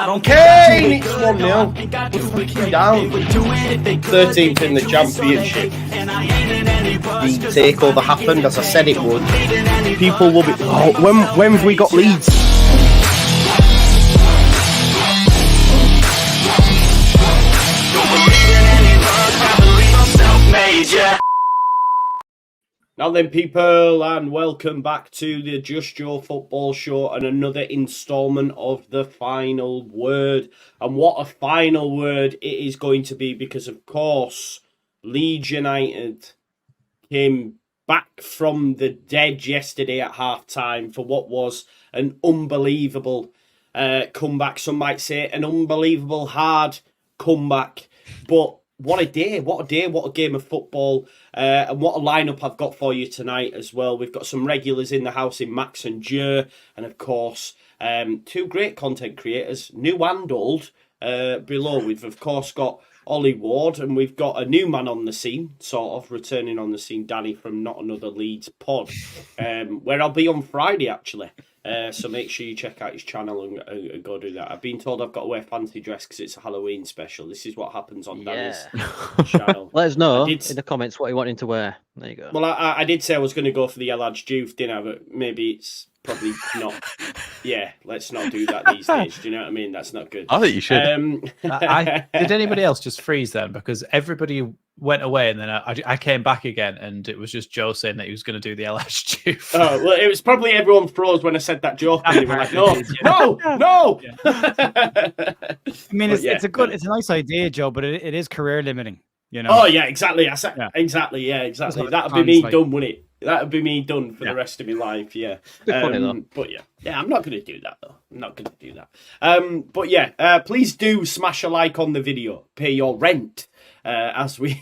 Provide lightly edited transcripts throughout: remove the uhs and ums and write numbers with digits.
Kane, it's 1-0. We're fucking down. 13th in the championship. The takeover happened as I said it would. People will be. Oh, when have we got Leeds? Now then, people, and welcome back to the Just Joe Football Show and another instalment of the final word. And what a final word it is going to be, because, of course, Leeds United came back from the dead yesterday at half-time for what was an unbelievable comeback. Some might say an unbelievable hard comeback, but what a day, what a game of football, and what a lineup I've got for you tonight as well. We've got some regulars in the house in Max and Joe, and of course, two great content creators, new and old, below. We've of course got Ollie Ward, and we've got a new man on the scene, sort of, returning on the scene, Danny from Not Another Leeds Pod, where I'll be on Friday, actually. So make sure you check out his channel and go do that. I've been told I've got to wear fancy dress because it's a Halloween special. This is what happens on Danny's channel. Let us know in the comments what you wanting to wear. There you go. Well, I did say I was going to go for the LUFC, didn't I? But maybe it's probably not. Yeah, let's not do that these days. Do you know what I mean? That's not good. I think you should. Did anybody else just freeze then? Because everybody went away, and then I came back again, and it was just Joe saying that he was going to do the LSG. Oh, well, it was probably everyone froze when I said that joke. And they were like, no. Yeah. I mean, it's a nice idea, Joe, but it is career limiting. You know? Oh yeah, exactly. Exactly. That'd be me done, wouldn't it? That'd be me done for the rest of my life. Yeah. But yeah, I'm not going to do that though. I'm not going to do that. But yeah, please do smash a like on the video. Pay your rent. As we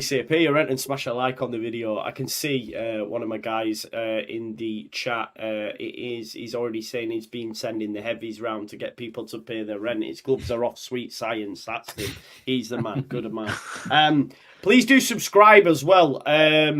say, pay your rent and smash a like on the video. I can see one of my guys in the chat. He's already saying he's been sending the heavies round to get people to pay their rent. His gloves are off, sweet science. That's him. He's the man. Good man. Please do subscribe as well. I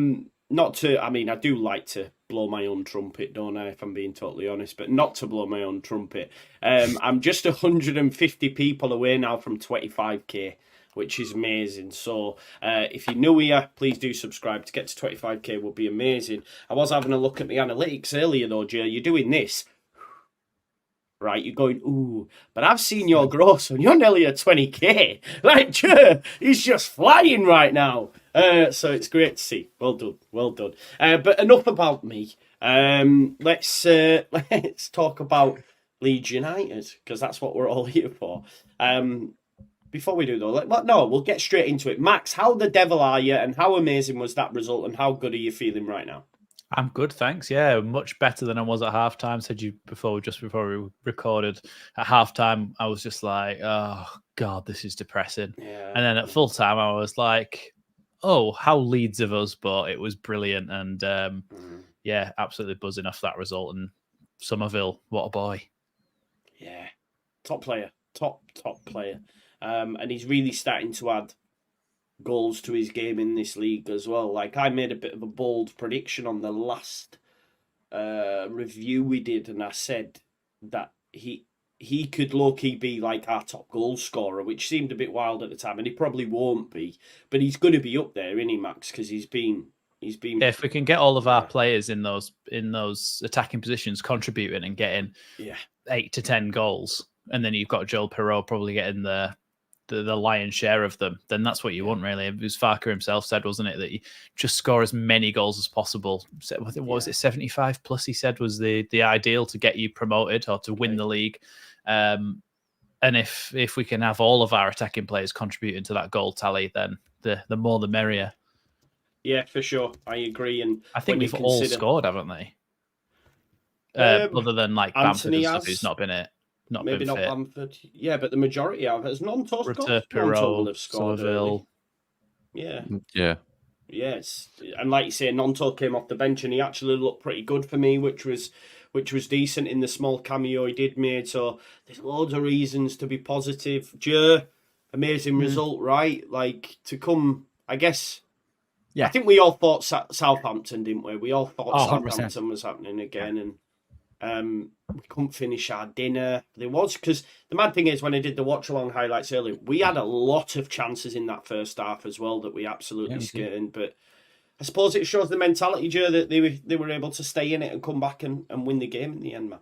do like to blow my own trumpet, don't I, if I'm being totally honest, but not to blow my own trumpet. I'm just 150 people away now from 25k. Which is amazing. So if you're new here, please do subscribe. To get to 25k would be amazing. I was having a look at the analytics earlier though, Jay. You're doing this. Right, you're going, ooh. But I've seen your growth, so you're nearly at 20k. Like, Jay, he's just flying right now. So it's great to see. Well done. But enough about me. Let's talk about Leeds United, because that's what we're all here for. Before we do though, we'll get straight into it. Max, how the devil are you, and how amazing was that result, and how good are you feeling right now? I'm good, thanks. Yeah, much better than I was at halftime. Said you just before we recorded. At halftime, I was just like, oh god, this is depressing. Yeah. And then at full time, I was like, oh, how Leeds of us, but it was brilliant, and yeah, absolutely buzzing off that result. And Somerville, what a boy! Yeah, top player. And he's really starting to add goals to his game in this league as well. Like, I made a bit of a bold prediction on the last review we did, and I said that he could low-key be like our top goal scorer, which seemed a bit wild at the time, and he probably won't be, but he's going to be up there, isn't he, Max? Because he's been. Yeah, if we can get all of our players in those attacking positions contributing and getting 8 to 10 goals, and then you've got Joel Perreault probably getting the lion's share of them, then that's what you want, really. It was Farke himself said, wasn't it, that you just score as many goals as possible. What was it, 75 plus, he said, was the ideal to get you promoted or to win the league. And if we can have all of our attacking players contributing to that goal tally, then the more the merrier. Yeah, for sure. I agree. And I think we've all scored, haven't they? Other than like Bamford and stuff, who's not been it. Maybe not fit. Bamford. Yeah, but the majority have. Has Nonto scored? Nonto will have scored. Somerville. Yeah. Yes. And like you say, Nonto came off the bench and he actually looked pretty good for me, which was decent in the small cameo he did made. So there's loads of reasons to be positive. Joe, amazing result, right? Like, to come, I guess. Yeah. I think we all thought Southampton, didn't we? We all thought Southampton was happening again. And We couldn't finish our dinner. There was, because the mad thing is, when I did the watch along highlights earlier, we had a lot of chances in that first half as well that we absolutely skirted. But I suppose it shows the mentality, Joe, that they were able to stay in it and come back and win the game in the end, man.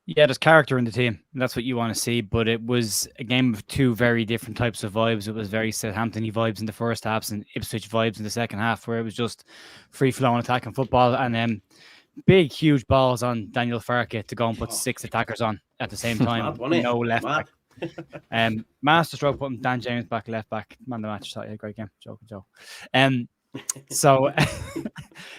Yeah, there's character in the team. That's what you want to see. But it was a game of two very different types of vibes. It was very Southampton-y vibes in the first half and Ipswich vibes in the second half, where it was just free-flowing attacking football. And big, huge balls on Daniel Farke to go and put 6 attackers on at the same time. Mad, no left back. Masterstroke putting Dan James back, left back, man of the match. Sorry, great game. Joe. So,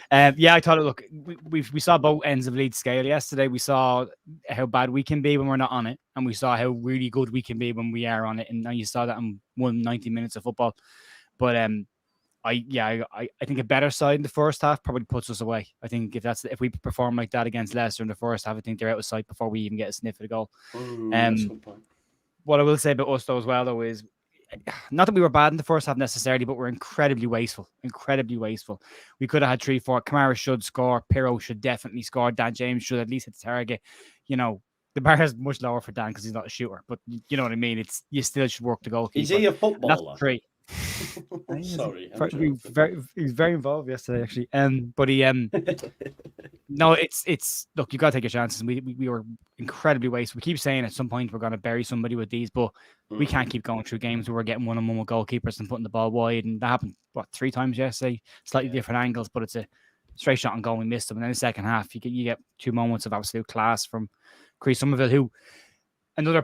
I thought, look, we saw both ends of Leeds scale yesterday. We saw how bad we can be when we're not on it, and we saw how really good we can be when we are on it. And now you saw that in 190 minutes of football. But I think a better side in the first half probably puts us away. I think if we perform like that against Leicester in the first half, I think they're out of sight before we even get a sniff of the goal. That's a good point. What I will say about us though as well though is, not that we were bad in the first half necessarily, but we're incredibly wasteful. We could have had 3-4. Canaries should score. Pirro should definitely score. Dan James should at least hit the target. You know, the bar is much lower for Dan because he's not a shooter, but you know what I mean? You still should work the goalkeeper. Is he a footballer? That's 3. Sorry. He's very involved yesterday, actually. But he no, it's look, you gotta take your chances. We were incredibly wasted. We keep saying at some point we're gonna bury somebody with these, but we can't keep going through games where we're getting 1-on-1 with goalkeepers and putting the ball wide. And that happened 3 times yesterday, slightly different angles, but it's a straight shot and goal. We missed them. And then the second half, you get 2 moments of absolute class from Somerville, who another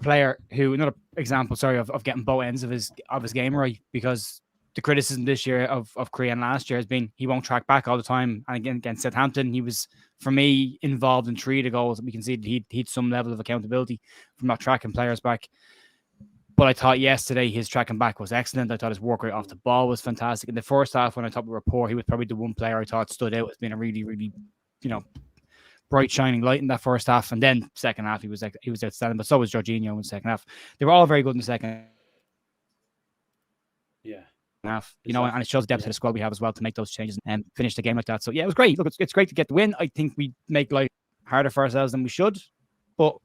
example, of getting both ends of his game right, because the criticism this year of Cree and last year has been he won't track back all the time. And again, against Southampton, he was, for me, involved in 3 of the goals. We can see that he had some level of accountability from not tracking players back. But I thought yesterday his tracking back was excellent. I thought his work rate off the ball was fantastic. In the first half, when I thought we were poor, he was probably the one player I thought stood out as being a really, really, bright shining light in that first half. And then second half, he was outstanding. But so was Jorginho in the second half. They were all very good in the second half, and it shows the depth of the squad we have as well to make those changes and finish the game like that. So yeah, it was great. Look, it's great to get the win. I think we make life harder for ourselves than we should, but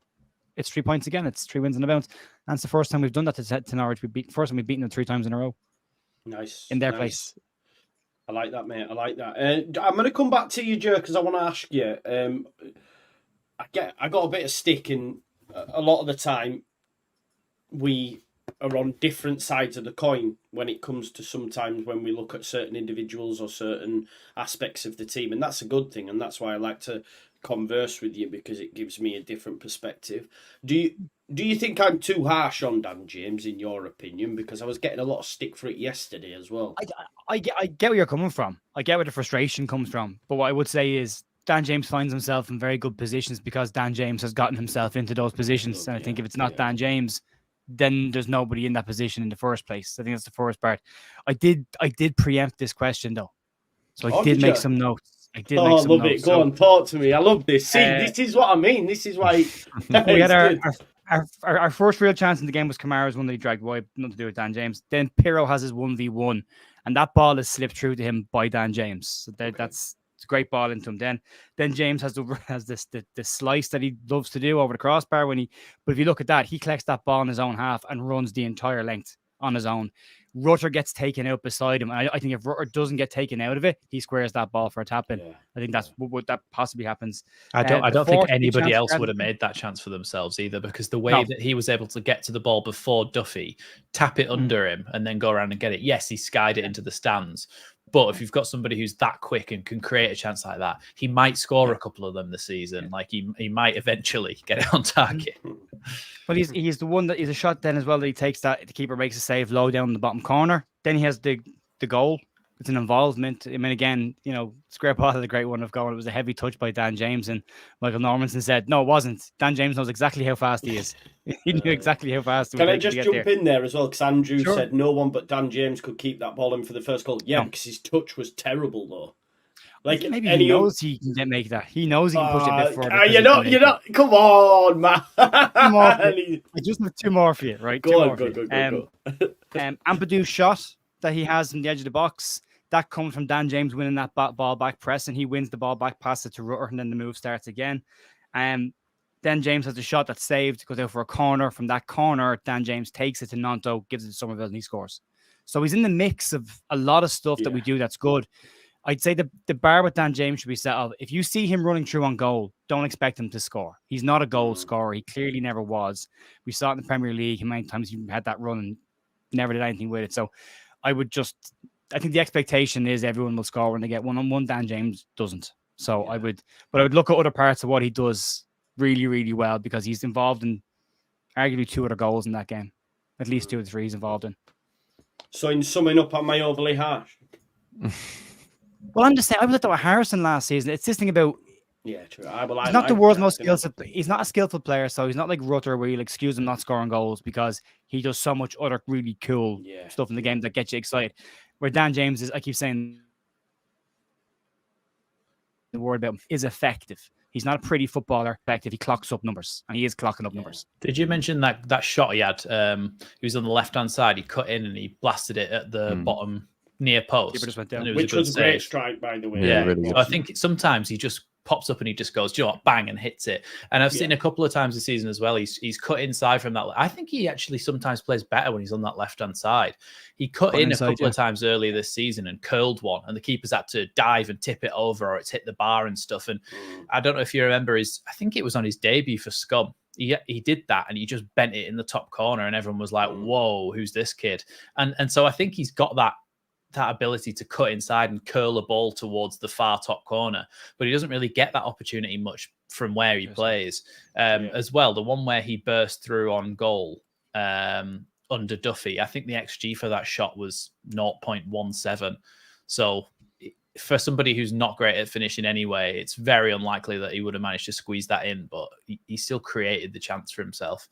it's 3 points again. It's 3 wins in a bounce, and it's the first time we've done that to Norwich. First time we've beaten them 3 times in a row. Nice in their place. I like that, mate. I like that. I'm going to come back to you, Joe, because I want to ask you. I got a bit of stick, and a lot of the time we are on different sides of the coin when it comes to sometimes when we look at certain individuals or certain aspects of the team, and that's a good thing, and that's why I like to converse with you, because it gives me a different perspective. Do you think I'm too harsh on Dan James, in your opinion? Because I was getting a lot of stick for it yesterday as well. I get where you're coming from. I get where the frustration comes from. But what I would say is Dan James finds himself in very good positions because Dan James has gotten himself into those positions. And I think if it's not Dan James, then there's nobody in that position in the first place. I think that's the first part. I did preempt this question though. So I did make some notes. I love it. Go on, talk to me. I love this. See, this is what I mean. This is why we had our first real chance in the game was Canaries when they dragged wide, nothing to do with Dan James. Then Pirro has his 1v1, and that ball is slipped through to him by Dan James. So that's a great ball into him. Then James has the slice that he loves to do over the crossbar but if you look at that, he collects that ball in his own half and runs the entire length on his own. Rutter gets taken out beside him. And I think if Rutter doesn't get taken out of it, he squares that ball for a tap in. Yeah. I think that's what that possibly happens. I don't think anybody else would have made that chance for themselves either, because the way that he was able to get to the ball before Duffy, tap it under him, and then go around and get it. Yes, he skied it into the stands. But if you've got somebody who's that quick and can create a chance like that, he might score a couple of them this season. Like he might eventually get it on target. But he's the one that he's a shot then as well that he takes that the keeper makes a save low down in the bottom corner. Then he has the goal. It's an involvement. I mean, again, Square Paw had a great one of goal. It was a heavy touch by Dan James, and Michael Normanson said, "No, it wasn't. Dan James knows exactly how fast he is. He knew exactly how fast." Can I just jump in there as well? Because Andrew said no one but Dan James could keep that ball in for the first goal. Yeah, because his touch was terrible though. Like maybe he knows he can make that. He knows he can push it a bit further. You're not. Come on, man. I just have 2 more for you, right? Go. Ampadu shot that he has in the edge of the box. That comes from Dan James winning that ball back press, and he wins the ball back, passes it to Rutter, and then the move starts again. Dan James has a shot that's saved, goes out for a corner. From that corner, Dan James takes it to Nanto, gives it to Somerville, and he scores. So he's in the mix of a lot of stuff that we do that's good. I'd say the bar with Dan James should be set up. If you see him running through on goal, don't expect him to score. He's not a goal scorer. He clearly never was. We saw it in the Premier League. How many times he had that run and never did anything with it. So I think the expectation is everyone will score when they get one-on-one. Dan James doesn't. So I would look at other parts of what he does really, really well, because he's involved in arguably 2 other goals in that game. At least 2 or 3 he's involved in. So in summing up, am I overly harsh? Well, I'm just saying, I was at that with Harrison last season. It's this thing about... Yeah, true. He's not the world's most skillful. He's not a skillful player, so he's not like Rutter, where you'll excuse him not scoring goals because he does so much other really cool stuff in the game that gets you excited. Where Dan James is, I keep saying, the word about him is effective. He's not a pretty footballer. Effective. He clocks up numbers, and he is clocking up numbers. Did you mention that shot he had? He was on the left-hand side. He cut in and he blasted it at the bottom near post. Keeper just went down. Which was a great strike, by the way. Yeah, really. So I think sometimes he just pops up and he just goes, do you know what, bang, and hits it. And I've seen a couple of times this season as well, he's cut inside from that. I think he actually sometimes plays better when he's on that left-hand side. He cut in inside, a couple of times earlier this season and curled one, and the keepers had to dive and tip it over, or it's hit the bar and stuff. And I don't know if you remember I think it was on his debut for Scum. He did that and he just bent it in the top corner, and everyone was like, whoa, who's this kid? And so I think he's got that ability to cut inside and curl a ball towards the far top corner, but he doesn't really get that opportunity much from where he plays. As well, the one where he burst through on goal under Duffy, I think the XG for that shot was 0.17. So for somebody who's not great at finishing anyway, it's very unlikely that he would have managed to squeeze that in, but he still created the chance for himself.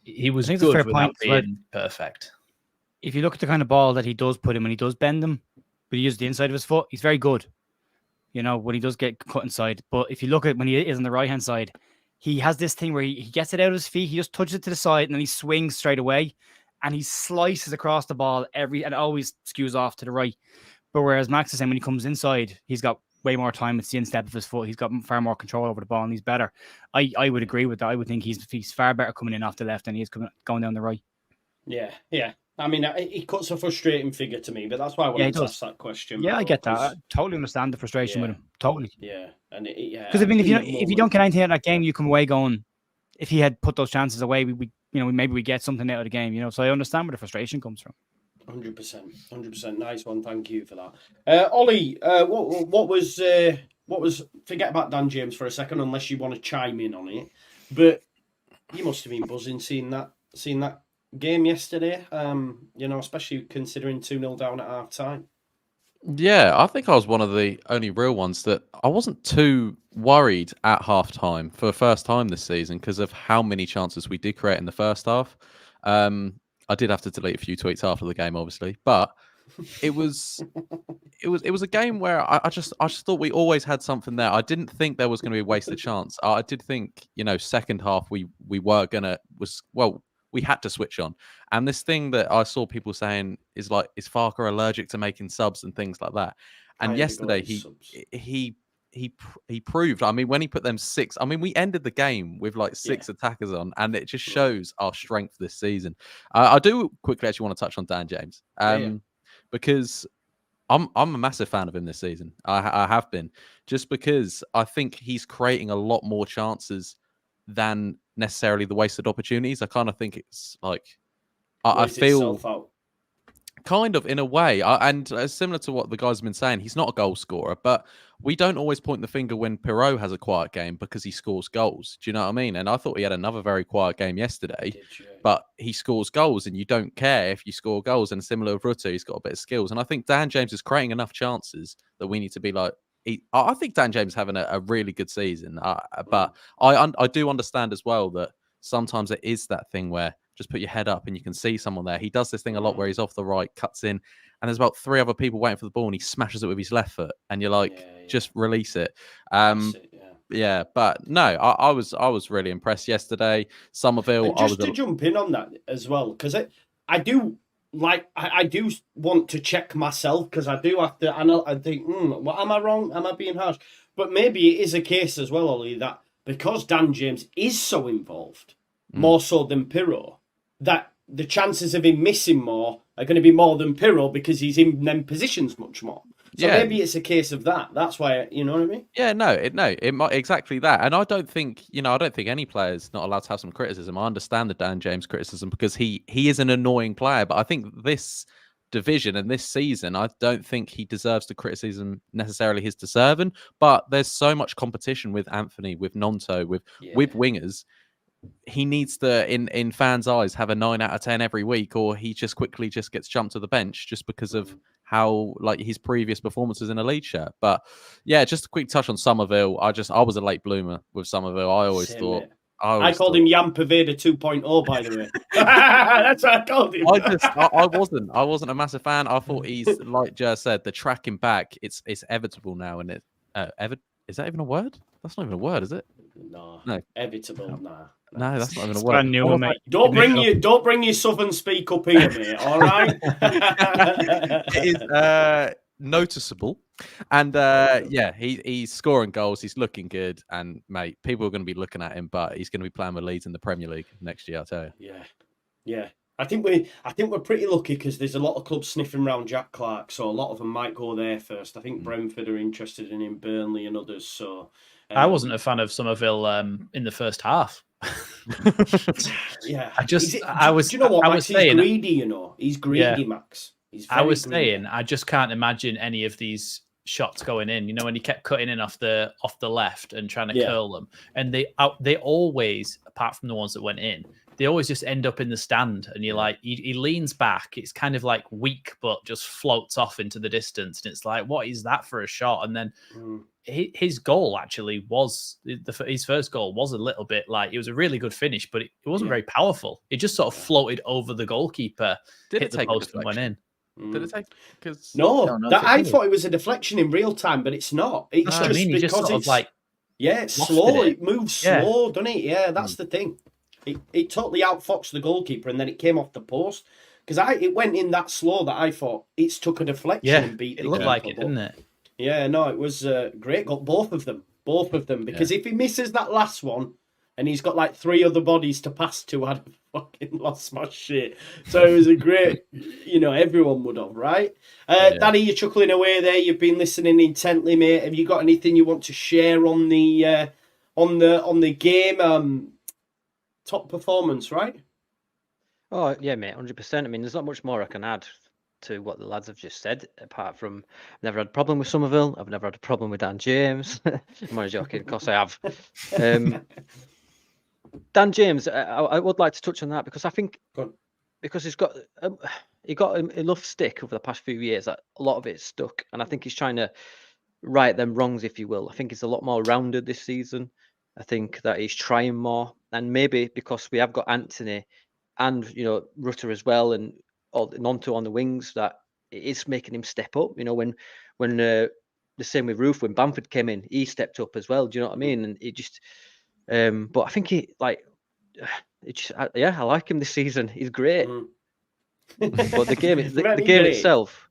He was good without being perfect. If you look at the kind of ball that he does put in when he does bend them, but he uses the inside of his foot, he's very good. You know, when he does get cut inside. But if you look at when he is on the right-hand side, he has this thing where he gets it out of his feet, he just touches it to the side, and then he swings straight away, and he slices across the ball and always skews off to the right. But whereas Max is saying when he comes inside, he's got way more time. It's the instep of his foot. He's got far more control over the ball, and he's better. I would agree with that. I would think he's far better coming in off the left than he is going down the right. Yeah. I mean, he cuts a frustrating figure to me, but that's why I wanted to ask that question. Yeah, I get that. I totally understand the frustration with him. Totally. Yeah, and because I mean, if you don't get anything out of that game, you come away going, if he had put those chances away, maybe we get something out of the game. You know, so I understand where the frustration comes from. 100%. Nice one. Thank you for that. Ollie, what was? Forget about Dan James for a second, unless you want to chime in on it. But you must have been buzzing seeing that game yesterday, especially considering 2-0 down at half time. Yeah, I think I was one of the only real ones that I wasn't too worried at half time for the first time this season because of how many chances we did create in the first half. I did have to delete a few tweets after the game, obviously, but it was a game where I just thought we always had something there. I didn't think there was going to be a wasted chance. I did think, second half we had to switch on. And this thing that I saw people saying is like, is Farke allergic to making subs and things like that? And yesterday he proved, I mean, when he put them 6, I mean, we ended the game with like 6 attackers on, and it just shows our strength this season. I do quickly actually want to touch on Dan James because I'm a massive fan of him this season. I have been, just because I think he's creating a lot more chances than necessarily the wasted opportunities. I kind of think it's like I feel kind of in a way, and similar to what the guys have been saying, he's not a goal scorer, but we don't always point the finger when Pirot has a quiet game because he scores goals. Do you know what I mean? And I thought he had another very quiet game yesterday, but he scores goals, and you don't care if you score goals. And similar with Rutte, he's got a bit of skills, and I think Dan James is creating enough chances that we need to be like, I think Dan James is having a really good season, but I do understand as well that sometimes it is that thing where just put your head up and you can see someone there. He does this thing a lot where he's off the right, cuts in, and there's about 3 other people waiting for the ball, and he smashes it with his left foot, and you're like, just release it. But no, I was really impressed yesterday. Somerville. And just to jump in on that as well, because I do want to check myself, because I do have to. I think, am I wrong? Am I being harsh? But maybe it is a case as well, Ollie, that because Dan James is so involved, more so than Pirro, that the chances of him missing more are going to be more than Pirro because he's in them positions much more. So maybe it's a case of that. That's why, you know what I mean? Yeah, it might exactly that. And I don't think any player is not allowed to have some criticism. I understand the Dan James criticism because he is an annoying player, but I think this division and this season, I don't think he deserves the criticism necessarily he's deserving. But there's so much competition with Anthony, with Nonto, with wingers. He needs to, in fans' eyes, have a 9 out of 10 every week, or he just quickly gets jumped to the bench just because of how his previous performances in a lead shirt. But yeah, just a quick touch on Somerville. I was a late bloomer with Somerville. I always thought. I called him Jan Paveda 2.0, by the way. That's what I called him. I wasn't a massive fan. I thought he's, like Jer said, the tracking back. It's evitable now, and is that even a word? That's not even a word, is it? No. Evitable. Nah. No, that's not even a word. New, mate. Don't bring your southern speak up here, mate. All right. It is noticeable, and he's scoring goals. He's looking good, and mate, people are going to be looking at him, but he's going to be playing with Leeds in the Premier League next year. I'll tell you. Yeah. I think we're pretty lucky because there's a lot of clubs sniffing around Jack Clark, so a lot of them might go there first. I think Brentford are interested in him, Burnley and others. So I wasn't a fan of Somerville in the first half. Yeah, do you know what, Max? He's greedy. You know, he's greedy, Max. I was saying, I just can't imagine any of these shots going in. You know, when he kept cutting in off the left and trying to curl them, and they always, apart from the ones that went in, they always just end up in the stand. And you're like, he leans back. It's kind of like weak, but just floats off into the distance. And it's like, what is that for a shot? And then his goal actually was his first goal was a little bit like, it was a really good finish, but it wasn't very powerful. It just sort of floated over the goalkeeper, hit the post and went in. Did it take? I thought it was a deflection in real time, but it's not. It's because sort of like it's slow. It moves slow, doesn't it? Yeah, that's the thing. It totally outfoxed the goalkeeper, and then it came off the post because it went in that slow that I thought it's took a deflection and beat. It looked like it, didn't it? Yeah, no, it was great. Got both of them, because if he misses that last one, and he's got like 3 other bodies to pass to, I'd have fucking lost my shit. So it was a great, everyone would have, right? Danny, you're chuckling away there. You've been listening intently, mate. Have you got anything you want to share on the game? Top performance, right? Oh yeah, mate, 100%. I mean, there's not much more I can add to what the lads have just said, apart from I've never had a problem with Somerville. I've never had a problem with Dan James. I'm only joking, of course I have. Dan James, I would like to touch on that because I think because he got enough stick over the past few years that a lot of it's stuck, and I think he's trying to right them wrongs, if you will. I think he's a lot more rounded this season. I think that he's trying more, and maybe because we have got Anthony and Rutter as well, and Nonto on the wings, that it's making him step up. When the same with Roof, when Bamford came in, he stepped up as well. Do you know what I mean? And it just, but I think I like him this season. He's great. But the game itself,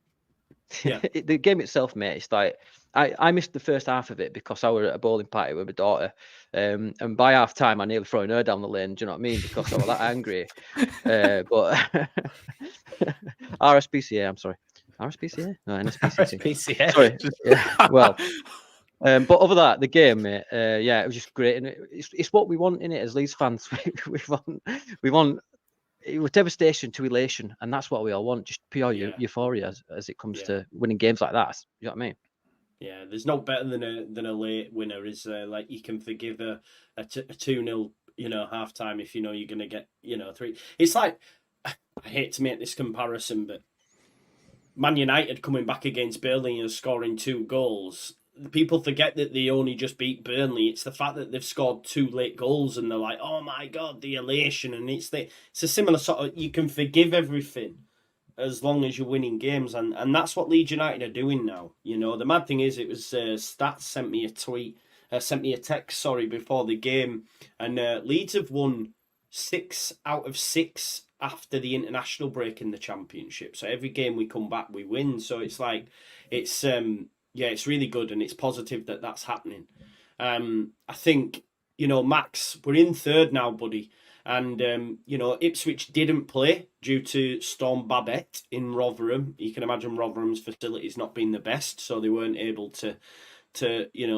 the game itself, mate, it's like I missed the first half of it because I was at a bowling party with my daughter, and by half time I nearly thrown her down the lane. Do you know what I mean? Because I was that angry. But RSPCA, I'm sorry, RSPCA, no, NSPCA. RSPCA. Sorry. Yeah, well. But other than that, the game, mate, it was just great, and it's what we want in it as Leeds fans. we want it was devastation to elation, and that's what we all want, just pure euphoria as it comes to winning games like that. You know what I mean? Yeah, there's no better than a late winner. Is like you can forgive a 2-0, half time if you're going to get 3. It's like, I hate to make this comparison, but Man United coming back against Burnley and scoring 2 goals. People forget that they only just beat Burnley. It's the fact that they've scored 2 late goals and they're like, oh my God, the elation. And it's a similar sort of, you can forgive everything as long as you're winning games. And that's what Leeds United are doing now. The mad thing is, it was Stats sent me a text, before the game. And Leeds have won 6 out of 6 after the international break in the Championship. So every game we come back, we win. So it's like, it's really good, and it's positive that that's happening. I think Max, we're in third now, buddy. And, Ipswich didn't play due to Storm Babette in Rotherham. You can imagine Rotherham's facilities not being the best, so they weren't able to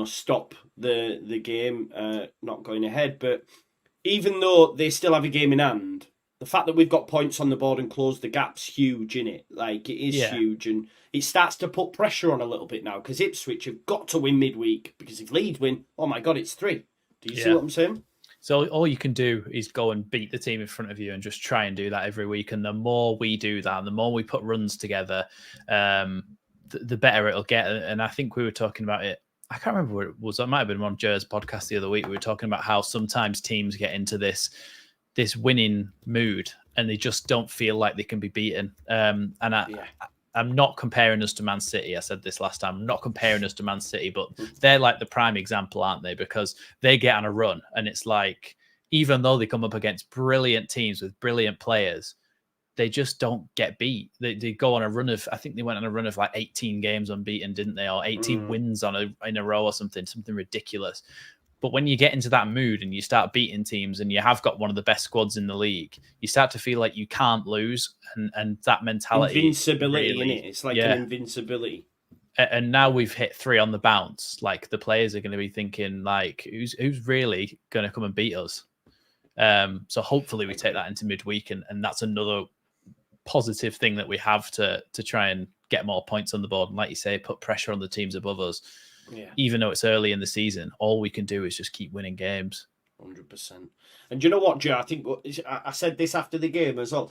stop the game not going ahead. But even though they still have a game in hand, the fact that we've got points on the board and closed the gap's huge, innit? Like, it is huge. And it starts to put pressure on a little bit now, because Ipswich have got to win midweek, because if Leeds win, oh my God, it's 3. Do you see what I'm saying? So all you can do is go and beat the team in front of you and just try and do that every week. And the more we do that, and the more we put runs together, the better it'll get. And I think we were talking about it. I can't remember what it was. It might have been on Jer's podcast the other week. We were talking about how sometimes teams get into this winning mood and they just don't feel like they can be beaten. I'm not comparing us to Man City. I said this last time. I'm not comparing us to Man City, but they're like the prime example, aren't they? Because they get on a run and it's like, even though they come up against brilliant teams with brilliant players, they just don't get beat. They go on a run of, I think they went on a run of like 18 games unbeaten, didn't they? Or 18 wins in a row or something ridiculous. But when you get into that mood and you start beating teams and you have got one of the best squads in the league, you start to feel like you can't lose. And that mentality. Invincibility, really, innit? It's like an invincibility. And now we've hit 3 on the bounce. Like, the players are going to be thinking, like, who's really going to come and beat us? So hopefully we take that into midweek, and that's another positive thing that we have to try and get more points on the board. And like you say, put pressure on the teams above us. Yeah. Even though it's early in the season, all we can do is just keep winning games. 100%. And you know what, Joe? I think I said this after the game as well.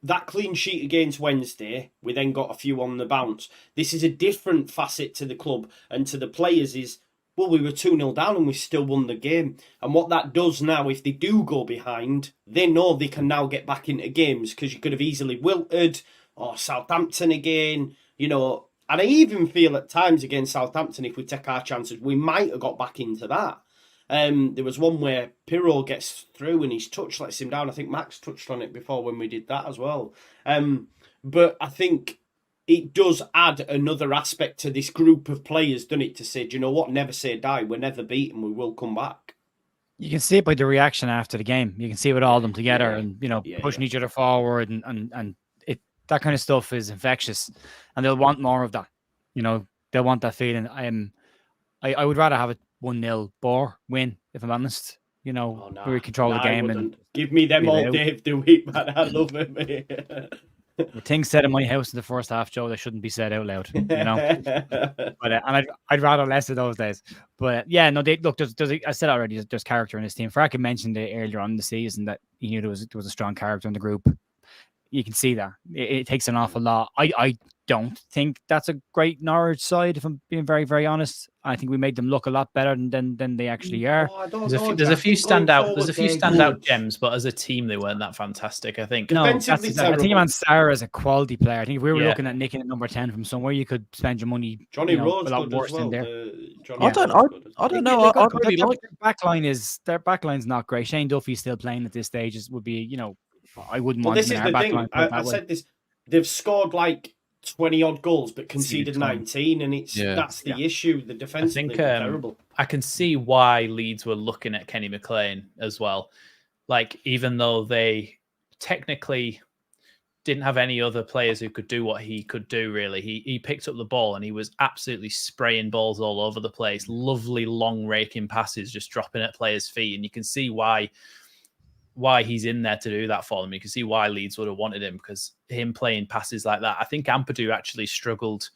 That clean sheet against Wednesday, we then got a few on the bounce. This is a different facet to the club and to the players is, well, we were 2-0 down and we still won the game. And what that does now, if they do go behind, they know they can now get back into games, because you could have easily wilted, or Southampton again, And I even feel at times against Southampton, if we take our chances, we might have got back into that. There was one where Pirro gets through and his touch lets him down. I think Max touched on it before when we did that as well. But I think it does add another aspect to this group of players, doesn't it, to say, do you know what, never say die. We're never beaten. We will come back. You can see it by the reaction after the game. You can see it with all of them together and, pushing each other forward and that kind of stuff is infectious, and they'll want more of that. They'll want that feeling. I would rather have a 1-0 bore win, if I'm honest. Where we control the game and give me them all day of the week, man. I love it. The things said in my house in the first half, Joe, they shouldn't be said out loud. But and I'd rather less of those days. But yeah, no, I said already, there's character in this team. Farke mentioned it earlier on in the season that he knew there was a strong character in the group. You can see that it takes an awful lot. I don't think that's a great Norwich side, if I'm being very, very honest. I think we made them look a lot better than they actually are. There's a few standout gems, but as a team, they weren't that fantastic. I think. No, I think Mansara is a quality player. I think if we were looking at nicking at number 10 from somewhere, you could spend your money. Johnny Rhodes a lot worse than there. I don't know. I really like their backline's not great. Shane Duffy's still playing at this stage. Would be I wouldn't want. This is the thing. I said this. They've scored like 20 odd goals, but conceded 19, and that's the issue. The defense is terrible. I can see why Leeds were looking at Kenny McLean as well. Like, even though they technically didn't have any other players who could do what he could do, really, he picked up the ball and he was absolutely spraying balls all over the place. Lovely long raking passes, just dropping at players' feet, and you can see why he's in there to do that for them. You can see why Leeds would have wanted him, because him playing passes like that. I think Ampadu actually struggled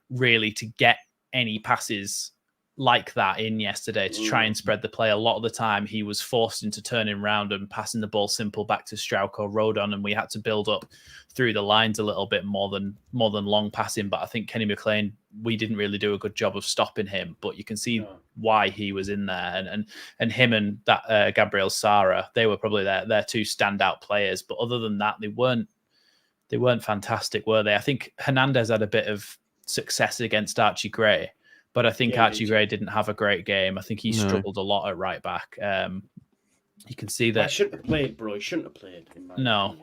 really to get any passes like that in yesterday to try and spread the play. A lot of the time he was forced into turning around and passing the ball simple back to Strauch or Rodon, and we had to build up through the lines a little bit more than long passing. But I think Kenny McLean, we didn't really do a good job of stopping him, but you can see why he was in there, and him and that Gabriel Sara, they were probably their two standout players. But other than that, they weren't fantastic, were they? I think Hernandez had a bit of success against Archie Gray, but I think Archie Gray didn't have a great game. I think he struggled a lot at right back. You can see that. I shouldn't have played, bro. He shouldn't have played. No.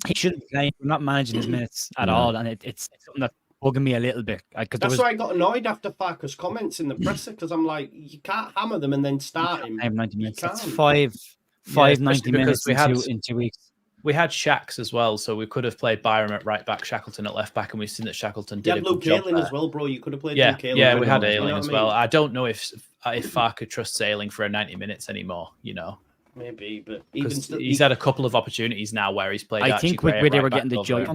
He shouldn't play. We're not managing his minutes at all. And it's something that bugging me a little bit. That's why I got annoyed after Farke's comments in the presser, because I'm like, you can't hammer them and then start him. 90 minutes. That's five 90 minutes in 2 weeks. We had Shacks as well, so we could have played Byram at right back, Shackleton at left back, and we've seen that Shackleton did a good job. Luke Ayling as well, bro. You could have played Luke Ayling. Yeah, we had Ayling as well. I don't know if Farke trusts Ayling for a 90 minutes animore, Maybe, but even still, he's had a couple of opportunities now where he's played. I think where they were getting the joy.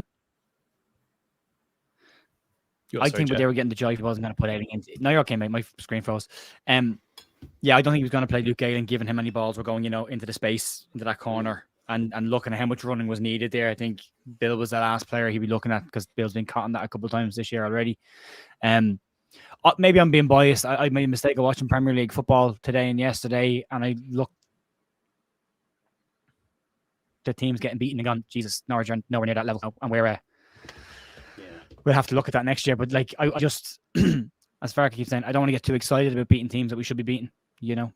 I think where they were getting the joy, he wasn't going to put Ayling in. No, you're okay, mate. My screen froze. Yeah, I don't think he was going to play Luke Ayling, giving him any balls. We're going, into the space, into that corner, and looking at how much running was needed there. I think Bill was the last player he'd be looking at, because Bill's been caught on that a couple of times this year already. Maybe I'm being biased. I made a mistake of watching Premier League football today and yesterday, and I looked the teams getting beaten and gone, Jesus, Norwich are nowhere near that level, and we'll have to look at that next year. But I just, as Farke keeps saying, I don't want to get too excited about beating teams that we should be beating,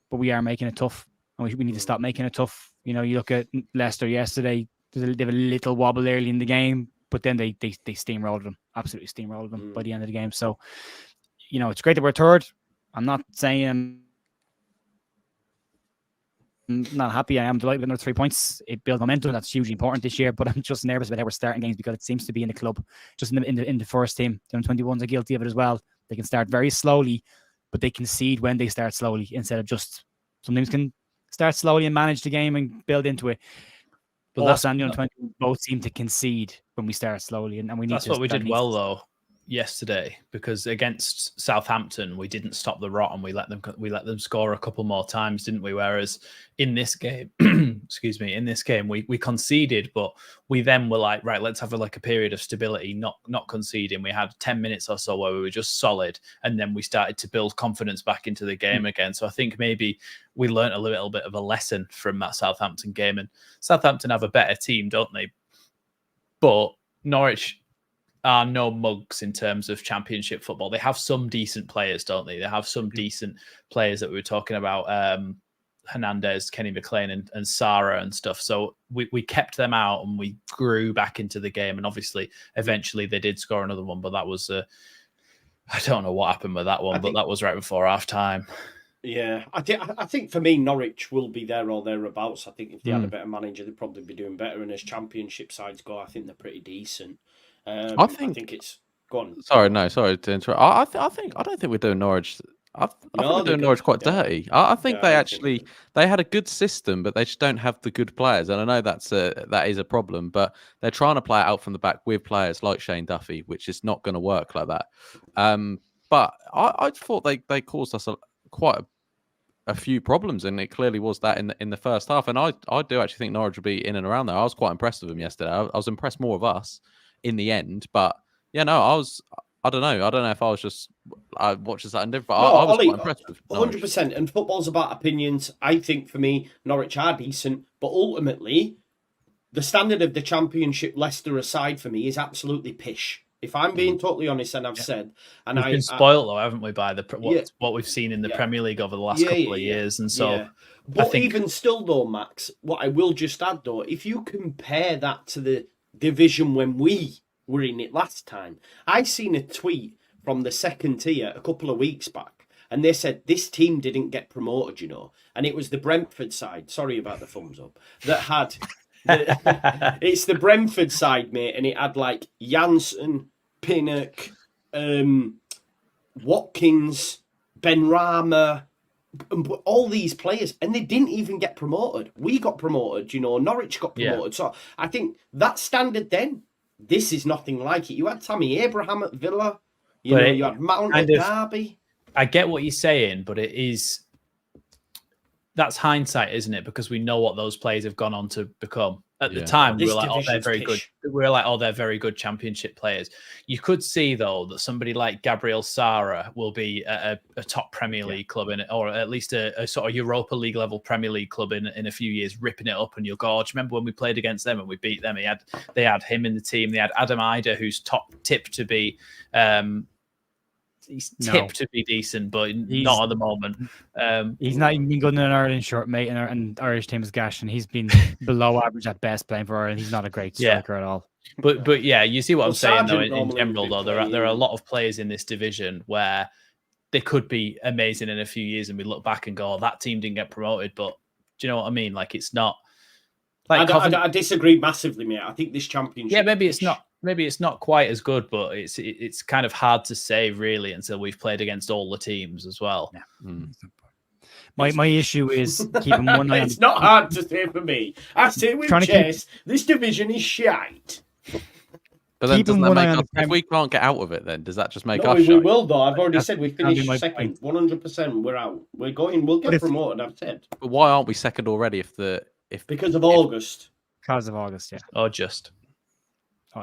but we are making it tough, and we need to stop making it tough. You look at Leicester yesterday, they have a little wobble early in the game, but then they steamrolled them, absolutely steamrolled them by the end of the game. So, it's great that we're third. I'm not saying I'm not happy. I am delighted with another 3 points. It builds momentum. That's hugely important this year, but I'm just nervous about how we're starting games, because it seems to be in the club, just in the first team. The 21s are guilty of it as well. They can start very slowly, but they concede when they start slowly, instead of just sometimes can start slowly and manage the game and build into it. But us and the 21 both seem to concede when we start slowly, and we need. That's what we did well though yesterday, because against Southampton we didn't stop the rot and we let them score a couple more times, didn't we? Whereas in this game, we conceded, but we then were like, right, let's have a period of stability, not conceding. We had 10 minutes or so where we were just solid, and then we started to build confidence back into the game again. So I think maybe we learned a little bit of a lesson from that Southampton game, and Southampton have a better team, don't they? But Norwich are no mugs in terms of championship football. They have some decent players, don't they? They have some decent players that we were talking about, Hernandez, Kenny McLean, and Sarah and stuff. So we kept them out and we grew back into the game. And obviously, eventually they did score another one, but that was, I don't know what happened with that one, but that was right before half time. Yeah, I think for me, Norwich will be there or thereabouts. I think if they had a better manager, they'd probably be doing better. And as championship sides go, I think they're pretty decent. I think it's gone. Sorry to interrupt. I don't think we're doing Norwich. I think we're doing Norwich quite dirty. I think they had a good system, but they just don't have the good players. And I know that is a problem, but they're trying to play it out from the back with players like Shane Duffy, which is not going to work like that. But I thought they caused us quite a few problems, and it clearly was that in the first half. And I do actually think Norwich will be in and around there. I was quite impressed with them yesterday. I was impressed more of us in the end, but I don't know if I was just I watched that and different. I was quite impressed with 100%. And football's about opinions. I think for me, Norwich are decent, but ultimately, the standard of the Championship, Leicester aside, for me, is absolutely pish. If I'm being totally honest, and I've said, and we've been spoiled though, haven't we, by what we've seen in the Premier League over the last couple of years, and so. But even still, though, Max, what I will just add though, if you compare that to the division when we were in it last time, I seen a tweet from the second tier a couple of weeks back, and they said this team didn't get promoted, and it was the Brentford side. Sorry about the thumbs up. That had. It's the Brentford side, mate, and it had like Janssen, Pinnock, Watkins, Benrahma, all these players, and they didn't even get promoted. We got promoted, Norwich got promoted. So I think that standard then, this is nothing like it. You had Tammy Abraham at Villa, you had Mount at Derby. I get what you're saying, but that's hindsight, isn't it? Because we know what those players have gone on to become. At the time, we were like, oh, they're very good. We were like, oh, they're very good championship players. You could see, though, that somebody like Gabriel Sara will be a top Premier League club or at least a sort of Europa League level Premier League club in a few years, ripping it up. And you'll go, oh, do you remember when we played against them and we beat them? They had him in the team. They had Adam Ida, who's tipped to be to be decent, but not at the moment. He's not even been good in an Ireland shirt, mate, and Irish team is gash, and he's been below average at best playing for Ireland. He's not a great striker at all. But yeah, you see what I'm saying though. In Sargent general, though, there are a lot of players in this division where they could be amazing in a few years, and we look back and go, oh, "That team didn't get promoted." But do you know what I mean? Like, it's not. Like I disagree massively, mate. I think this championship. Yeah, maybe it's not. Maybe it's not quite as good, but it's kind of hard to say really until we've played against all the teams as well. Yeah. My issue is keeping one eye on. It's not hard to say for me. I say with Chess, this division is shite. But then doesn't that make us, if we can't get out of it, then does that just make us we shite? will though. I've already said we finished second. 100%. We're out. We'll get promoted. I've said. But why aren't we second already? Because of August. Because of August, yeah. Or just.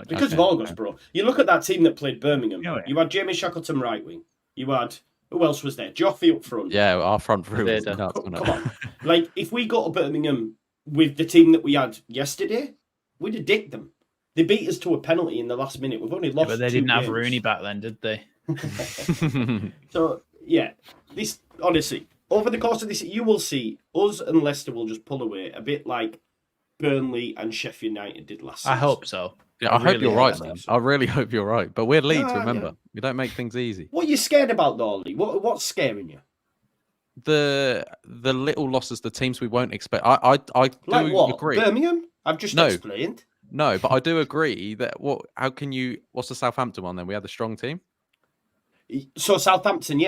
Because of August, bro. You look at that team that played Birmingham. You had Jamie Shackleton right wing. You had, who else was there? Joffrey up front. Yeah, our front three was nuts. Come on. Like, if we go to Birmingham with the team that we had yesterday, we'd have dicked them. They beat us to a penalty in the last minute. We've only lost. But they didn't have Rooney back then, did they? So, yeah. This, honestly, over the course of this, you will see us and Leicester will just pull away a bit like Burnley and Sheffield United did last season. I hope so. Yeah, I hope you're right, man. I really hope you're right. But we're Leeds, remember. We don't make things easy. What are you scared about, though, Lee? What's scaring you? The little losses, the teams we won't expect. I do agree. Birmingham? I've just explained. No, but I do agree that what's the Southampton one then? We had the strong team? So Southampton,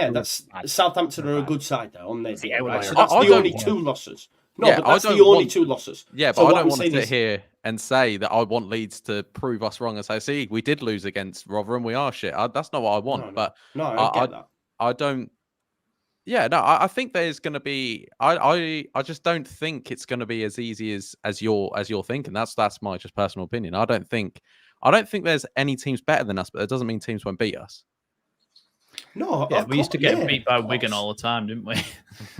Southampton are a good side there on their day, right? So that's the only two losses. No, but that's the only two losses. Yeah, but I don't want to sit here and say that I want Leeds to prove us wrong and say, see, we did lose against Rotherham, we are shit. That's not what I want. But I get that. I don't. Yeah, no, I think there's going to be. I just don't think it's going to be as easy as you're thinking. That's my just personal opinion. I don't think there's any teams better than us, but it doesn't mean teams won't beat us. No, we used to get beat by Wigan all the time, didn't we?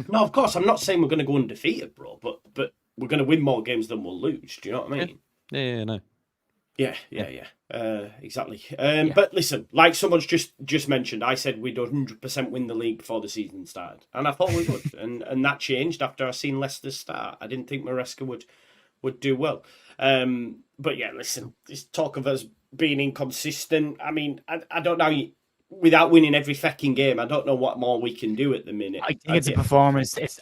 No, of course. I'm not saying we're going to go undefeated, bro, but we're going to win more games than we'll lose. Do you know what I mean? Yeah, no. Yeah. Exactly. But listen, like someone's just mentioned, I said we'd 100% win the league before the season started, and I thought we would, and that changed after I seen Leicester's start. I didn't think Maresca would do well. But yeah, listen, this talk of us being inconsistent. I mean, I don't know. Without winning every fucking game, I don't know what more we can do at the minute. I think it's a performance. It's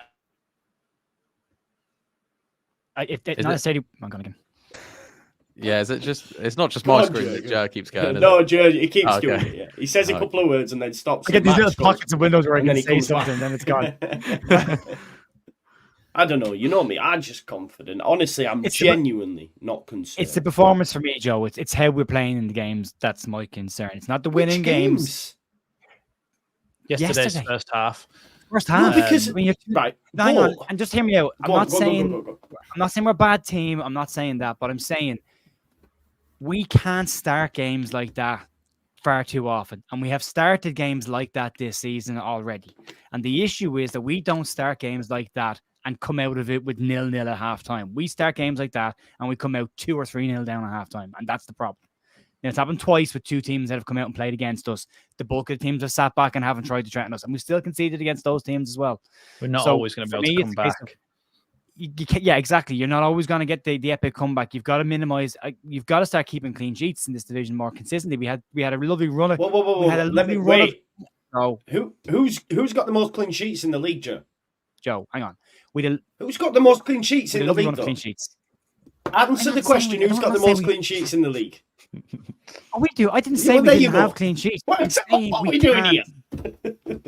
not necessarily. I'm going again. Yeah, is it just? It's not just my screen that Joe keeps going. No, Joe, he keeps doing it. Yeah, he says a couple of words and then stops. I get these little pockets of windows where I can say something, and then it's gone. I don't know. You know me. I'm just confident. Honestly, I'm genuinely not concerned. It's the performance for me, Joe. It's how we're playing in the games. That's my concern. It's not the winning games. Yesterday's first half. First half. No, because hang on, and just hear me out. I'm not saying we're a bad team. I'm not saying that, but I'm saying we can't start games like that far too often, and we have started games like that this season already. And the issue is that we don't start games like that and come out of it with 0-0 at halftime. We start games like that and we come out 2 or 3-0 down at halftime, and that's the problem. It's happened twice with two teams that have come out and played against us. The bulk of the teams have sat back and haven't tried to threaten us, and we still conceded against those teams as well. We're not always going to be able to come back. Yeah, exactly. You're not always going to get the epic comeback. You've got to minimize. You've got to start keeping clean sheets in this division more consistently. We had a lovely run. Wait. Who's got the most clean sheets in the league, Joe? Joe, hang on. Who's got the most clean sheets in the league? Clean sheets. Answer the question. Who's got the most clean sheets in the league? Oh, we do. I didn't say we didn't have clean sheets. What are we doing here?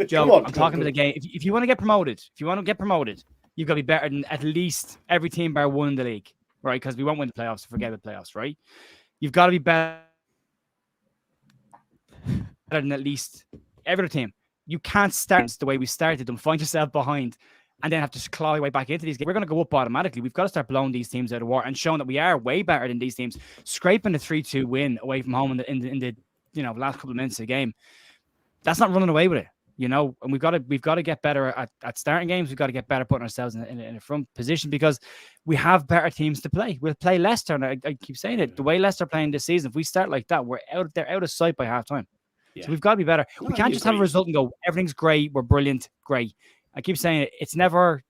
Joe, I'm talking to the game. If you want to get promoted, you've got to be better than at least every team bar one in the league, right? Because we won't win the playoffs. Forget the playoffs, right? You've got to be better than at least every other team. You can't start the way we started them. Find yourself behind and then have to claw your way back into these games. We're going to go up automatically. We've got to start blowing these teams out of water and showing that we are way better than these teams. Scraping the 3-2 win away from home in the last couple of minutes of the game. That's not running away with it, and we've got to get better at starting games. We've got to get better putting ourselves in a front position because we have better teams to play. We'll play Leicester, and I keep saying it. The way Leicester playing this season, if we start like that, they're out of sight by halftime. Yeah. So we've got to be better. We can't just have a result and go, everything's great, we're brilliant, great. I keep saying it. It's never.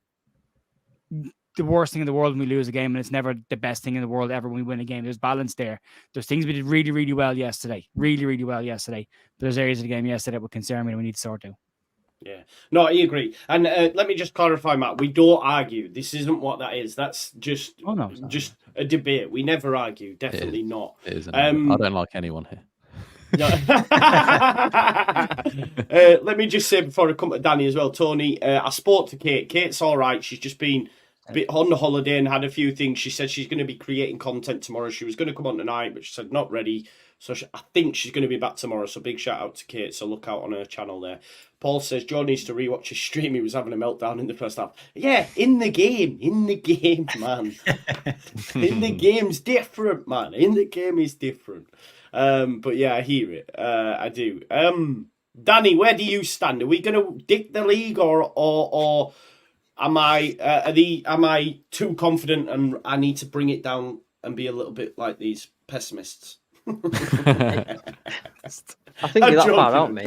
the worst thing in the world when we lose a game, and it's never the best thing in the world ever when we win a game. There's balance there. There's things we did really, really well yesterday. Really, really well yesterday. But there's areas of the game yesterday that would concern me and we need to sort out. Yeah, no, I agree. And let me just clarify, Matt. We don't argue. This isn't what that is. That's just just a debate. We never argue. Definitely not. It is. I don't like anyone here. No. Let me just say before I come to Danny as well, Tony, I spoke to Kate. Kate's all right. She's just been a bit on the holiday and had a few things. She said she's going to be creating content tomorrow. She was going to come on tonight, but she said not ready. So I think she's going to be back tomorrow. So big shout out to Kate. So look out on her channel there. Paul says Joe needs to rewatch his stream. He was having a meltdown in the first half. Yeah, in the game, man. In the game's different, man. In the game is different. But yeah, I hear it. I do. Danny, where do you stand? Are we going to dick the league, or am I too confident and I need to bring it down and be a little bit like these pessimists? I think you're that far out, mate.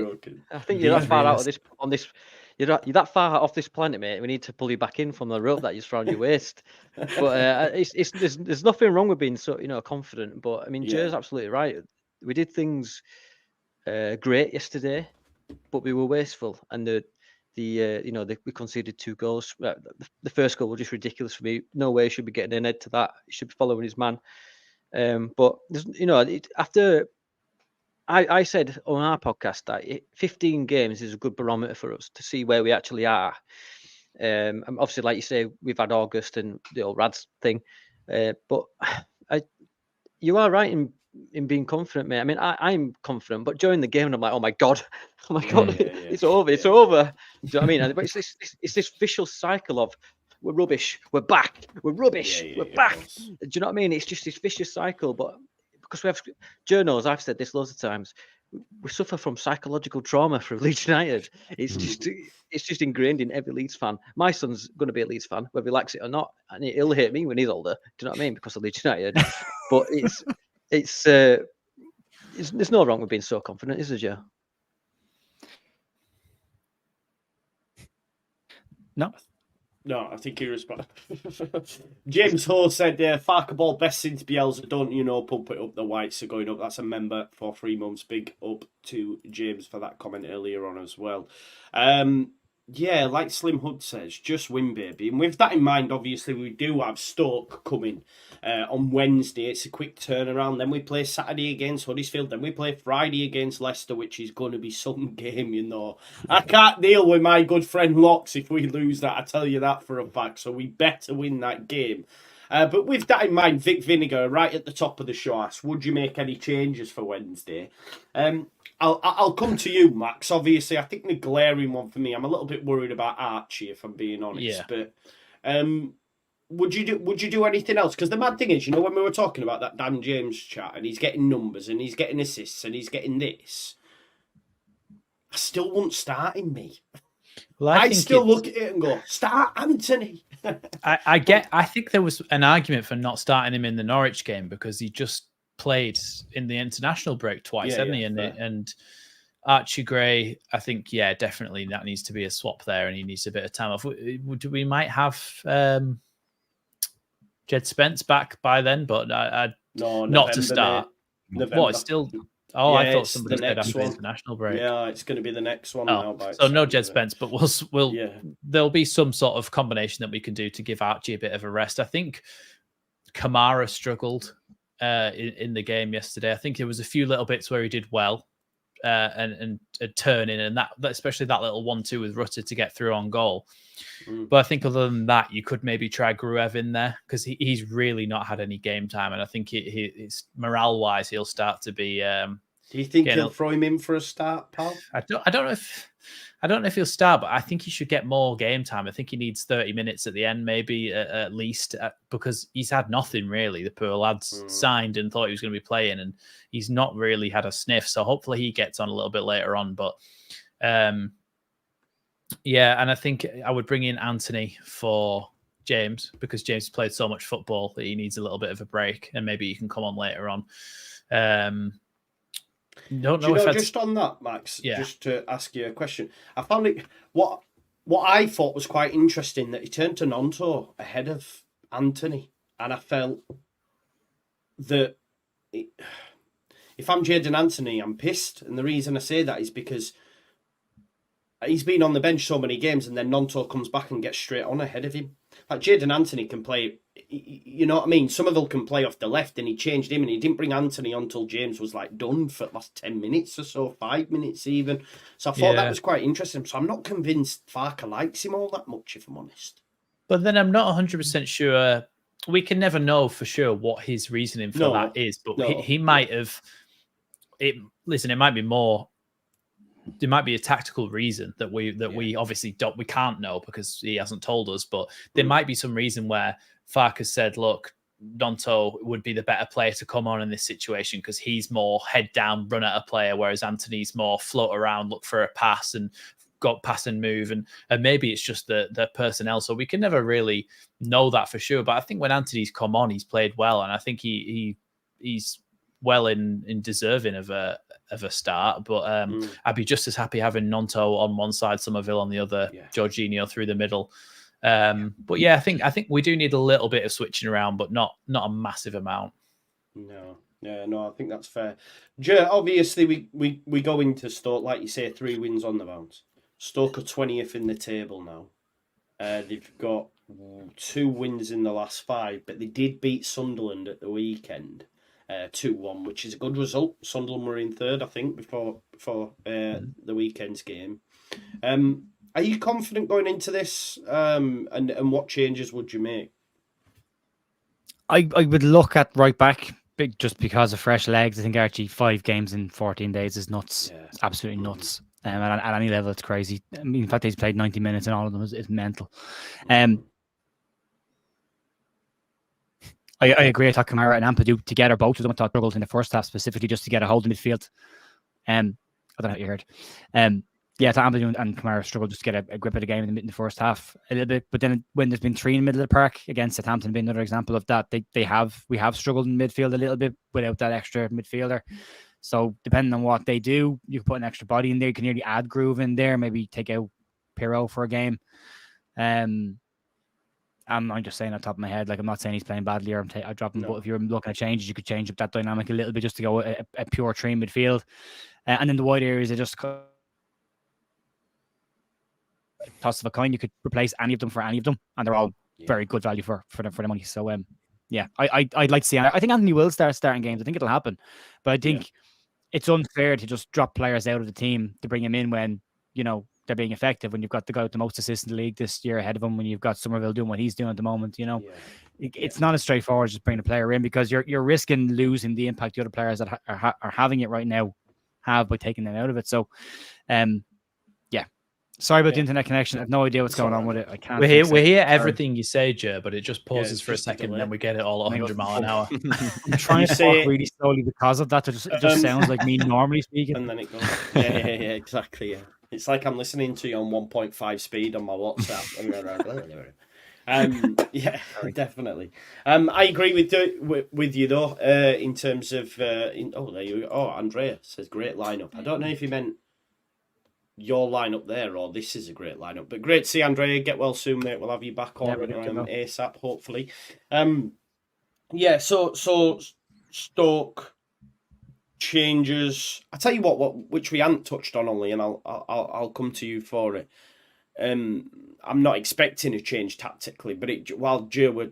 I think you're that far out of this. You're that far off this planet, mate. We need to pull you back in from the rope that you surround your waist. But there's nothing wrong with being so confident. But I mean, Joe's absolutely right. We did things great yesterday, but we were wasteful, and we conceded 2 goals. The first goal was just ridiculous for me. No way he should be getting an head to that. He should be following his man. But after I said on our podcast that 15 games is a good barometer for us to see where we actually are. And obviously, like you say, we've had August and the old Rads thing, but you are right in being confident, mate. I mean, I'm confident, but during the game, I'm like, oh my god, it's over, it's over. Do you know what I mean? But it's this vicious cycle of we're rubbish, we're back, we're rubbish, we're back. Do you know what I mean? It's just this vicious cycle, but because we have journals, I've said this loads of times, we suffer from psychological trauma for Leeds United. It's just ingrained in every Leeds fan. My son's going to be a Leeds fan, whether he likes it or not, and he'll hate me when he's older. Do you know what I mean? Because of Leeds United. But there's no wrong with being so confident, is there, Joe? No, I think he responded. James Ho said, Farke ball best since Bielsa, don't pump it up, the whites are going up. That's a member for 3 months. Big up to James for that comment earlier on as well. Yeah, like Slim Hood says, just win, baby. And with that in mind, obviously, we do have Stoke coming on Wednesday. It's a quick turnaround. Then we play Saturday against Huddersfield. Then we play Friday against Leicester, which is going to be some game, I can't deal with my good friend Locks if we lose that. I tell you that for a fact. So we better win that game. But with that in mind, Vic Vinegar, right at the top of the show, asked, would you make any changes for Wednesday? I'll come to you, Max. Obviously, I think the glaring one for me, I'm a little bit worried about Archie, if I'm being honest. Yeah. But would you do anything else? Because the mad thing is, when we were talking about that Dan James chat, and he's getting numbers, and he's getting assists, and he's getting this, I still won't start him, me. Well, I still look at it and go, start Anthony. I think there was an argument for not starting him in the Norwich game because he just played in the international break twice, hasn't he? And Archie Gray, I think, definitely that needs to be a swap there, and he needs a bit of time off. We might have Jed Spence back by then, but not to start. November. What? It's still. Oh, I thought somebody said after the international break. Yeah, it's going to be the next one now. So no Jed Spence, but there'll be some sort of combination that we can do to give Archie a bit of a rest. I think Kamara struggled in the game yesterday. I think there was a few little bits where he did well and turning, and that especially that little 1-2 with Rutter to get through on goal. But I think other than that, you could maybe try Gruev in there because he's really not had any game time, and I think it's morale wise he'll start to be. Do you think he'll throw him in for a start, pal? I don't know if he'll start, but I think he should get more game time. I think he needs 30 minutes at the end, maybe at least, because he's had nothing really. The poor lad's signed and thought he was going to be playing, and he's not really had a sniff. So hopefully he gets on a little bit later on. But and I think I would bring in Anthony for James because James played so much football that he needs a little bit of a break, and maybe he can come on later on. Don't know if just on that, Max, just to ask you a question. I found it what I thought was quite interesting that he turned to Gnonto ahead of Anthony, and I felt that if I'm Jadon Anthony, I'm pissed, and the reason I say that is because he's been on the bench so many games, and then Gnonto comes back and gets straight on ahead of him. Like Jadon Anthony can play, you know what I mean? Somerville can play off the left, and he changed him, and he didn't bring Anthony on until James was like done for the last 10 minutes or so, 5 minutes even. So I thought that was quite interesting. So I'm not convinced Farke likes him all that much, if I'm honest. But then I'm not 100% sure. We can never know for sure what his reasoning for that is. But he might have. Listen, it might be more. There might be a tactical reason that we obviously we can't know because he hasn't told us. But there might be some reason where Farke has said, "Look, Gnonto would be the better player to come on in this situation because he's more head down, run at a player, whereas Anthony's more float around, look for a pass and got pass and move, and maybe it's just the personnel. So we can never really know that for sure. But I think when Anthony's come on, he's played well, and I think he's well in deserving of a start. But I'd be just as happy having Gnonto on one side, Somerville on the other, Jorginho through the middle. But yeah, I think we do need a little bit of switching around, but not a massive amount. No, I think that's fair. Obviously, we go into Stoke, like you say, 3 wins on the bounce. Stoke are 20th in the table now. They've got 2 wins in the last 5, but they did beat Sunderland at the weekend, 2-1, which is a good result. Sunderland were in 3rd, I think, before the weekend's game. Are you confident going into this? And what changes would you make? I would look at right back, just because of fresh legs. I think actually 5 games in 14 days is nuts. Yeah. It's absolutely nuts. At any level, it's crazy. I mean, in fact, he's played 90 minutes and all of them is mental. I agree. I thought Kamara and Ampadu together, both of them, I thought struggled in the first half specifically just to get a hold of midfield. I don't know what you heard. Yeah, I thought Ampadu and Kamara struggled just to get a grip of the game in the first half a little bit. But then when there's been 3 in the middle of the park, against Southampton being another example of that, we have struggled in midfield a little bit without that extra midfielder. So depending on what they do, you can put an extra body in there. You can nearly add groove in there. Maybe take out Pirro for a game. I'm just saying on top of my head, like I'm not saying he's playing badly or I drop him. No. But if you're looking at changes, you could change up that dynamic a little bit just to go a pure 3 midfield. And then the wide areas are just toss of a coin. You could replace any of them for any of them, and they're all very good value for the money. So I'd like to see. I think Anthony will start starting games. I think it'll happen, but I think it's unfair to just drop players out of the team to bring him in when they're being effective. When you've got the guy with the most assists in the league this year ahead of him, when you've got Somerville doing what he's doing at the moment, it's not as straightforward as just bringing a player in because you're risking losing the impact the other players that are having it right now have by taking them out of it. So, sorry about the internet connection. I have no idea what's going on with it. I can't. We hear everything you say, Joe, but it just pauses for a second, and then we get it all at 100 mile an hour. I'm trying to talk really slowly because of that. It just sounds like me normally speaking. And then it goes. Yeah, exactly. Yeah, it's like I'm listening to you on 1.5 speed on my WhatsApp. Definitely. I agree with you though. In terms of there you go. Oh, Andrea says great lineup. I don't know if you meant your lineup there or this is a great lineup, but great to see Andrea. Get well soon, mate. We'll have you back on ASAP, hopefully. So Stoke changes. I tell you what which we hadn't touched on, Ollie, and I'll come to you for it. I'm not expecting a change tactically, but while Joe were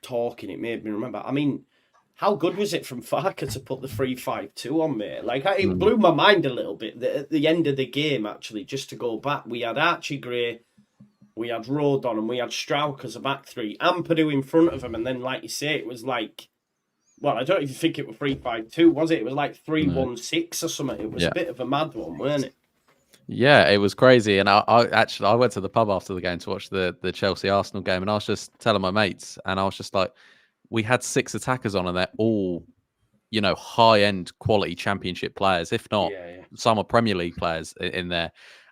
talking, it made me remember. I mean, how good was it from Farke to put the 3-5-2 on, mate? Like, it blew my mind a little bit. At the end of the game, actually, just to go back, we had Archie Gray, we had Rodon, and we had Strauch as a back 3. Ampadu in front of him, and then, like you say, it was like, well, I don't even think it was 3-5-2, was it? It was like 3-1-6 or something. It was a bit of a mad one, weren't it? Yeah, it was crazy. And I went to the pub after the game to watch the Chelsea-Arsenal game, and I was just telling my mates, and I was just like, we had 6 attackers on, and they're all, high-end quality championship players, if not some are Premier League players in there.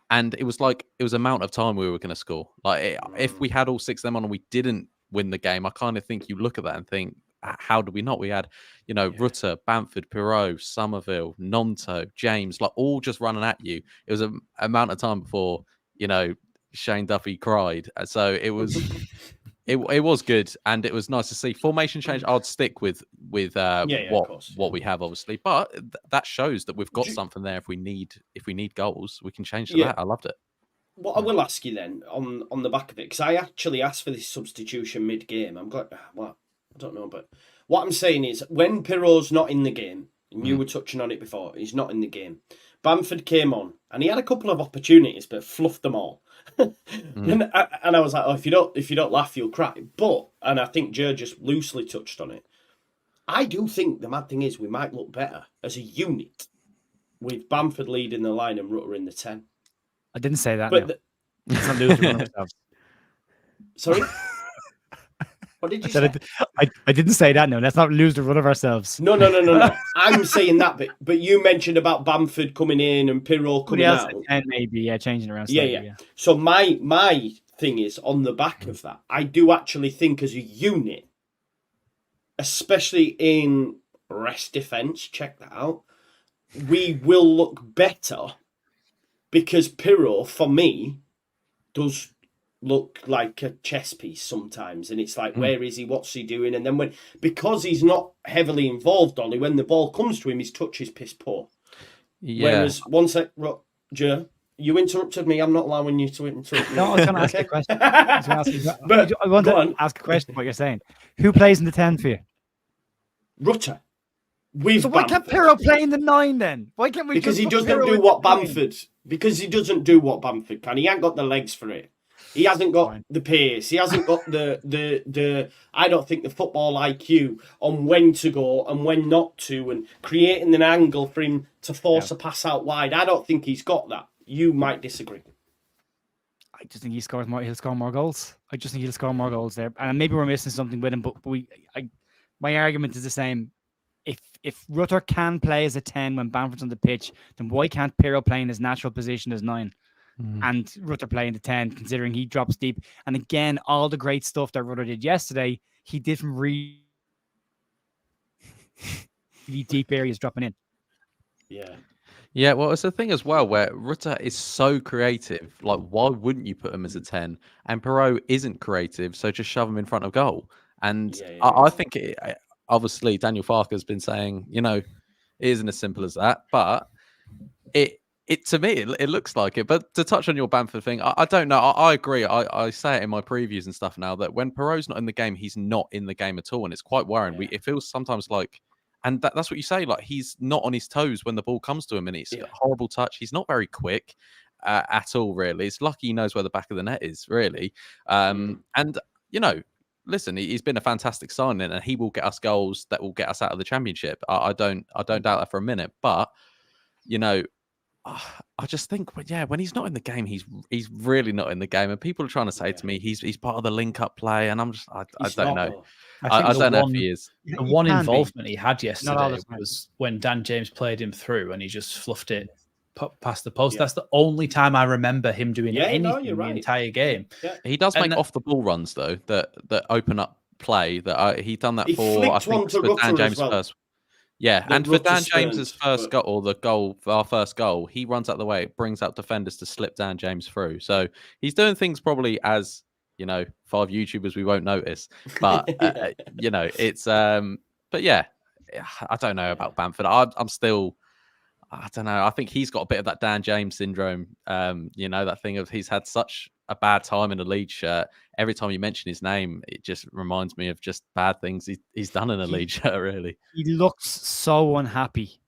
And it was amount of time we were going to score. Like, if we had all 6 of them on and we didn't win the game, I kind of think you look at that and think, how did we not? We had, Rutter, Bamford, Pirro, Somerville, Gnonto, James, like all just running at you. It was an amount of time before, Shane Duffy cried. So it was it was good, and it was nice to see. Formation change, I'd stick with what we have, obviously, but that shows that we've got something there. If we need goals, we can change to that. I loved it. What I will ask you then on the back of it, because I actually asked for this substitution mid-game. I'm glad. Well, I don't know, but what I'm saying is when Pirro's not in the game, and you were touching on it before, he's not in the game. Bamford came on, and he had a couple of opportunities, but fluffed them all. And I was like, oh, if you don't laugh, you'll cry. But, and I think Joe just loosely touched on it, I do think the mad thing is we might look better as a unit with Bamford leading the line and Rutter in the 10. I didn't say that. But let's not lose one of ourselves. Sorry? What did you say? I didn't say that. No, let's not lose the run of ourselves. No. I'm saying that bit, but you mentioned about Bamford coming in and Pirro coming out. And maybe changing around. Yeah. So my thing is on the back of that. I do actually think as a unit, especially in rest defense, check that out. We will look better because Pirro, for me, does look like a chess piece sometimes, and it's like, where is he? What's he doing? And then because he's not heavily involved, Ollie, when the ball comes to him, his touch is piss poor. Yeah. Whereas one sec, Joe, you interrupted me. I'm not allowing you to interrupt me. No, I was going to ask a question. I want to ask a question. What you're saying? Who plays in the 10 for you? Rutter. So why can't Pirro play in the 9 then? Why can't we? Because he doesn't do what Bamford. Because he doesn't do what Bamford can. He ain't got the legs for it. He hasn't got the pace. He hasn't got the. I don't think the football IQ on when to go and when not to, and creating an angle for him to force a pass out wide. I don't think he's got that. You might disagree. I just think he'll score more goals. I just think he'll score more goals there, and maybe we're missing something with him. But my argument is the same. If Rutter can play as a 10 when Bamford's on the pitch, then why can't Pirro play in his natural position as 9? And Rutter playing the 10, considering he drops deep. And again, all the great stuff that Rutter did yesterday, he did from really deep areas dropping in. Yeah, well, it's a thing as well where Rutter is so creative. Like, why wouldn't you put him as a 10? And Pirro isn't creative, so just shove him in front of goal. And I think obviously Daniel Farke has been saying, it isn't as simple as that, but it to me it looks like it. But to touch on your Bamford thing, I don't know. I agree. I say it in my previews and stuff now that when Pirro's not in the game, he's not in the game at all, and it's quite worrying. It feels sometimes like, and that's what you say, like he's not on his toes when the ball comes to him, and it's a horrible touch. He's not very quick at all, really. It's lucky he knows where the back of the net is, really. And listen, he's been a fantastic signing, and he will get us goals that will get us out of the Championship. I don't doubt that for a minute. But I just think, when he's not in the game, he's really not in the game. And people are trying to say to me, he's part of the link-up play, and I'm just, I don't know. I don't know if he is. The one involvement he had yesterday was when Dan James played him through, and he just fluffed it past the post. That's the only time I remember him doing anything in the entire game. He does make off the ball runs though that open up play. That he done that for, I think, for Dan James first. Yeah, and for Dan James's first goal, our first goal, he runs out the way. It brings out defenders to slip Dan James through. So he's doing things probably as 5 YouTubers we won't notice, but it's but yeah, I don't know about Bamford. I'm still. I don't know. I think he's got a bit of that Dan James syndrome. That thing of he's had such a bad time in a Leeds shirt. Every time you mention his name, it just reminds me of just bad things he's done in a Leeds shirt, really. He looks so unhappy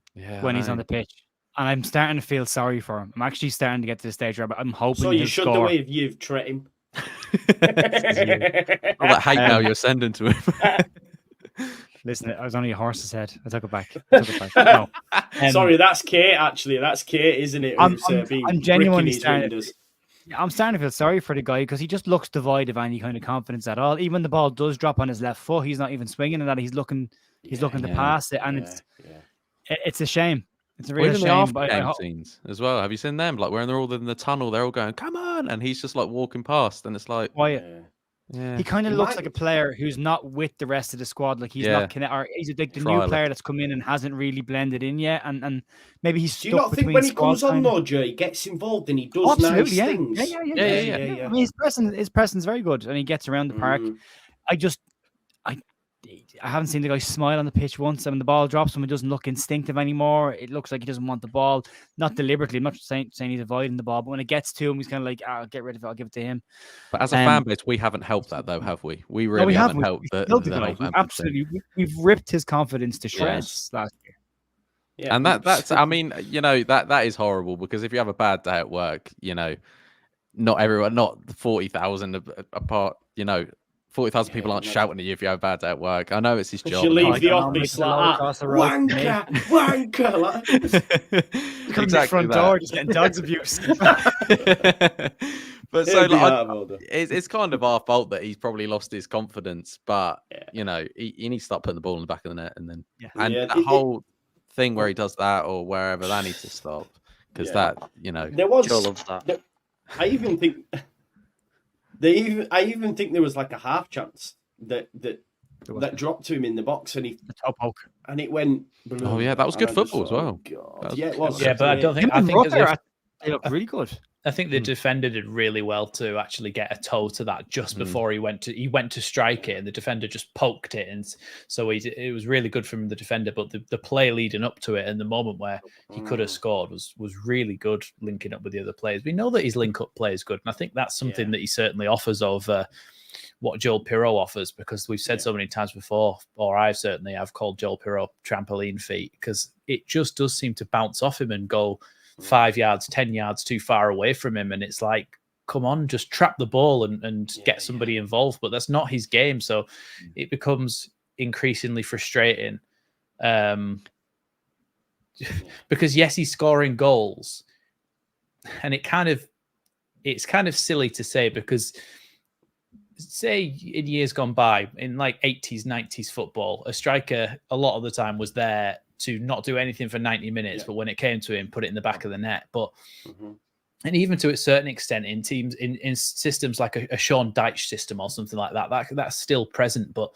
when he's on the pitch. And I'm starting to feel sorry for him. I'm actually starting to get to the stage where I'm hoping so you should the way you've treated him. All that hate mail you're sending to him. Listen, I was only a horse's head. I took it back. No. Sorry, that's Kate, actually. That's Kate, isn't it? I'm genuinely starting to feel sorry for the guy because he just looks devoid of any kind of confidence at all. Even the ball does drop on his left foot, he's not even swinging, and that he's looking to pass it, and it's a shame. It's a real shame. Game scenes as well. Have you seen them? Like when they're all in the tunnel, they're all going, "Come on!" and he's just like walking past, and it's like, quiet. He kind of looks like a player who's not with the rest of the squad. Like he's not connected, or he's like the new player that's come in and hasn't really blended in yet. And maybe he's. Do you not think when he comes on though, Joe, he gets involved and he does nice things? Yeah. I mean, his presence very good, and he gets around the park. I haven't seen the guy smile on the pitch once. I mean, the ball drops him, it doesn't look instinctive anymore. It looks like he doesn't want the ball, not deliberately. I'm not saying he's avoiding the ball, but when it gets to him, he's kind of like, I'll get rid of it. I'll give it to him. But as a fan base, we haven't helped that though, have we? We really haven't helped the absolutely. We've ripped his confidence to shreds last year. Yeah, and that's I mean, that is horrible, because if you have a bad day at work, not everyone, not 40,000 apart, 40,000 people aren't shouting at you if you have a bad day at work. I know it's his job. You leave the office like that. Wanker. Come to the front door, just getting dogs abuse. But so it's kind of our fault that he's probably lost his confidence. But he needs to start putting the ball in the back of the net, and then that whole thing where he does that or wherever, that needs to stop, because there was. Joe loves that. I even think. I even think there was like a half chance that dropped to him in the box, and the top poke, and it went. Oh yeah, that was good football as well. Yeah, it was. Yeah, but I don't think. They look really good. I think the defender did really well to actually get a toe to that just before he went to strike it, and the defender just poked it, and so it was really good from the defender. But the play leading up to it and the moment where he could have scored was really good, linking up with the other players. We know that his link up play is good, and I think that's something that he certainly offers over what Joel Pirot offers, because we've said so many times before, or I've called Joel Pirot trampoline feet, because it just does seem to bounce off him and go 5 yards, 10 yards too far away from him. And it's like, come on, just trap the ball and get somebody involved. But that's not his game. So it becomes increasingly frustrating. Because yes, he's scoring goals. And it's kind of silly to say, because say in years gone by, in like 80s, 90s football, a striker a lot of the time was there to not do anything for 90 minutes, but when it came to him, put it in the back of the net. But and even to a certain extent in teams, in systems like a Sean Dyche system or something like that, that's still present. But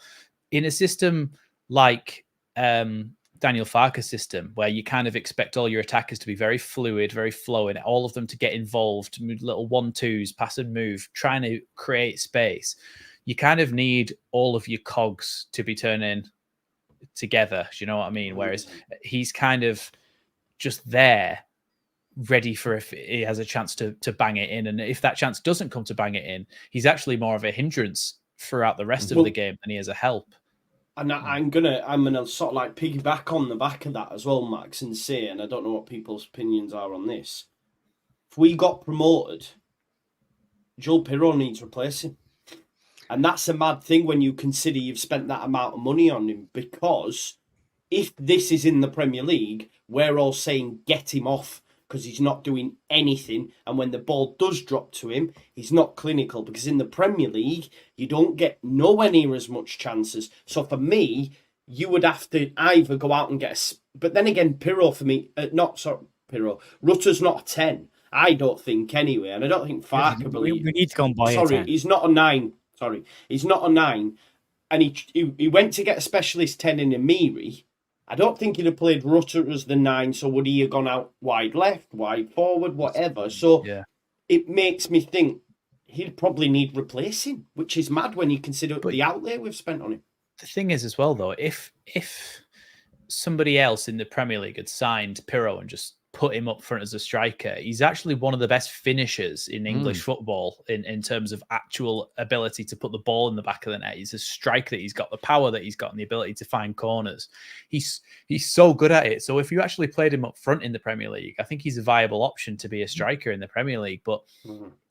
in a system like Daniel Farke's system, where you kind of expect all your attackers to be very fluid, very flowing, all of them to get involved, little 1-2s, pass and move, trying to create space, you kind of need all of your cogs to be turning together. Do you know what I mean? Whereas he's kind of just there, ready for if he has a chance to bang it in. And if that chance doesn't come to bang it in, he's actually more of a hindrance throughout the rest of the game than he is a help. And I'm gonna sort of like piggyback on the back of that as well, Max, and say, and I don't know what people's opinions are on this. If we got promoted, Joel Pirot needs replacing. And that's a mad thing when you consider you've spent that amount of money on him, because if this is in the Premier League, we're all saying get him off because he's not doing anything. And when the ball does drop to him, he's not clinical, because in the Premier League, you don't get nowhere near as much chances. So for me, you would have to either go out and get but then again, Pirot for me, Rutter's not a 10. I don't think anyway. And I don't think Farke believes. We need to go and buy a 10. He's not a 9. He's not a 9. And he went to get a specialist 10 in Amiri. I don't think he'd have played Rutter as the 9, so would he have gone out wide left, wide forward, whatever? So it makes me think he'd probably need replacing, which is mad when you consider the outlay we've spent on him. The thing is as well, though, if somebody else in the Premier League had signed Pirot and just put him up front as a striker, he's actually one of the best finishers in English football in terms of actual ability to put the ball in the back of the net. He's a striker, he's got the power that he's got and the ability to find corners. He's so good at it. So if you actually played him up front in the Premier League, I think he's a viable option to be a striker in the Premier League. But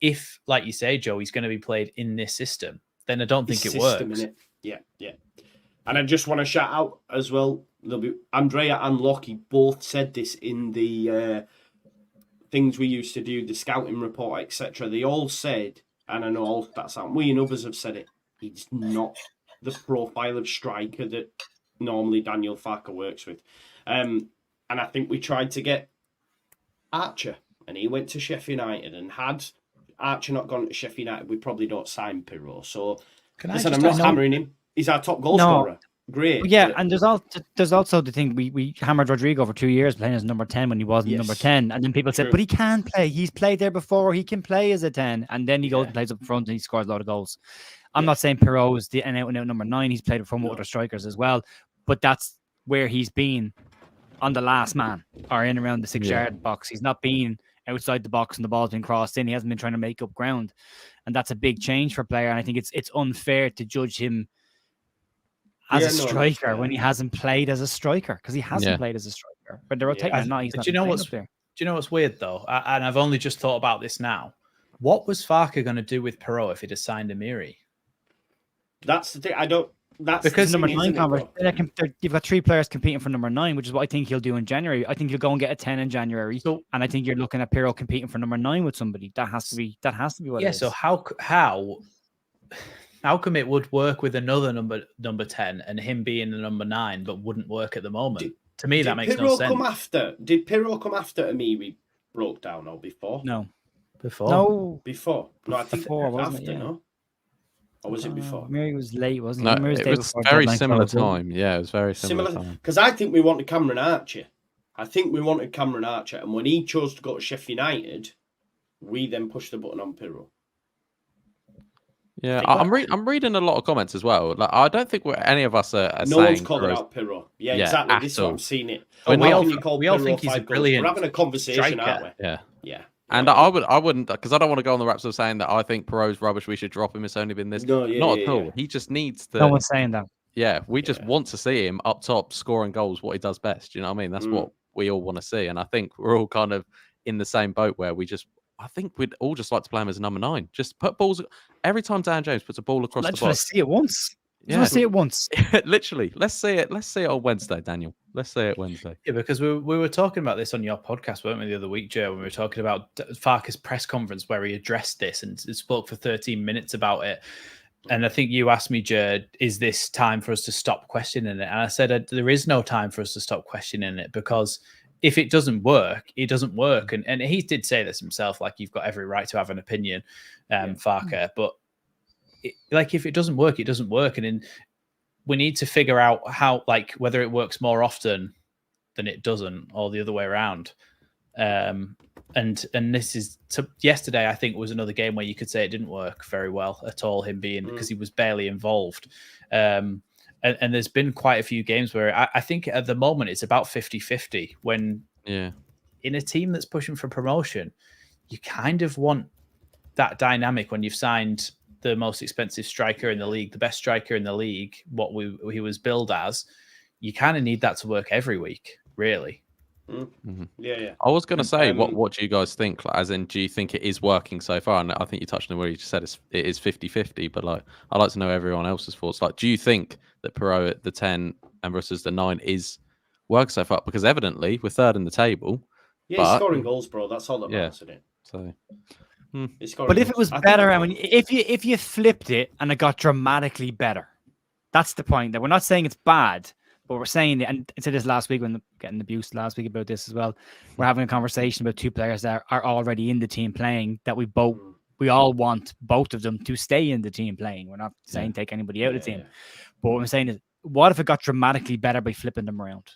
if, like you say, Joe, he's going to be played in this system, then I don't think it works. Yeah. And I just want to shout out as well, Andrea and Lockie both said this in the things we used to do, the scouting report, etc. They all said, and I know that's how we and others have said it, he's not the profile of striker that normally Daniel Farke works with. And I think we tried to get Archer, and he went to Sheffield United and had Archer not gone to Sheffield United, we probably don't sign Pirro. So, listen, I'm not hammering him. He's our top goal scorer. Great. Yeah, and there's also the thing we hammered Rodrigo for 2 years playing as number 10 when he wasn't number 10, and then people said, but he can play. He's played there before. He can play as a 10, and then he goes and plays up front and he scores a lot of goals. I'm not saying Pirro is an out and out number 9. He's played up front with other strikers as well, but that's where he's been on the last man or in around the 6-yard box. He's not been outside the box and the ball's been crossed in. He hasn't been trying to make up ground, and that's a big change for a player. And I think it's unfair to judge him as a striker when he hasn't played as a striker, because he hasn't played as a striker. But they're rotating or not, he's not. Do you know what's weird though? And I've only just thought about this now. What was Farke going to do with Pirro if he'd have signed Amiri? That's the thing. I don't. That's because number 9 conversation. You've got 3 players competing for number 9, which is what I think he'll do in January. I think he'll go and get a 10 in January, and I think you're looking at Pirro competing for number 9 with somebody. That has to be what it is. So how come it would work with another number 10 and him being the number 9, but wouldn't work at the moment? To me, that makes no sense. Did Pirro come after Amiri broke down or before? No. Before. No, I think before, after. No. Or was it before? Mary was late, wasn't it? No, it was very similar time. Yeah, it was very similar time. Because I think we wanted Cameron Archer. And when he chose to go to Sheffield United, we then pushed the button on Pirro. Yeah, I'm reading a lot of comments as well. Like, I don't think any of us are no saying one's calling out Pirro. Yeah, exactly. This is what I'm seeing it. We all think he's a brilliant. We're having a conversation, aren't we? Yeah. And I wouldn't, because I don't want to go on the reps of saying that I think Pirro's rubbish, we should drop him. It's only been this. Not at all. He just needs to. No one's saying that. Yeah, we just want to see him up top scoring goals, what he does best. You know what I mean? That's what we all want to see. And I think we're all kind of in the same boat where I think we'd all just like to play him as a number 9. Just put balls every time Dan James puts a ball across the box. Let's see it once. Let's see it once. Literally. Let's see it on Wednesday, Daniel. Let's see it Wednesday. Yeah, because we were talking about this on your podcast, weren't we, the other week, Joe, when we were talking about Farke's press conference where he addressed this and spoke for 13 minutes about it. And I think you asked me, Jared, is this time for us to stop questioning it? And I said, there is no time for us to stop questioning it, because if it doesn't work, it doesn't work. And he did say this himself, like, you've got every right to have an opinion, Farke. But if it doesn't work, it doesn't work. And we need to figure out how, whether it works more often than it doesn't, or the other way around. And this is yesterday, I think, was another game where you could say it didn't work very well at all, him being, because he was barely involved. And there's been quite a few games where I think at the moment it's about 50-50 when in a team that's pushing for promotion, you kind of want that dynamic when you've signed the most expensive striker in the league, the best striker in the league, he was billed as. You kind of need that to work every week, really. Mm-hmm. Yeah. I was going to say, what do you guys think? As in, do you think it is working so far? And I think you touched on where you just said it is 50-50, but I'd like to know everyone else's thoughts. Do you think that Pirro at the 10 and versus the 9 is working so far? Because evidently we're third in the table. Yeah, he's scoring goals, bro. That's all that matters, isn't it? So. But if it was better, if you flipped it and it got dramatically better, that's the point. That we're not saying it's bad, but we're saying, and I said this last week when getting abused last week about this as well. We're having a conversation about 2 players that are already in the team playing, that we all want both of them to stay in the team playing. We're not saying take anybody out of the team, but what I'm saying is, what if it got dramatically better by flipping them around?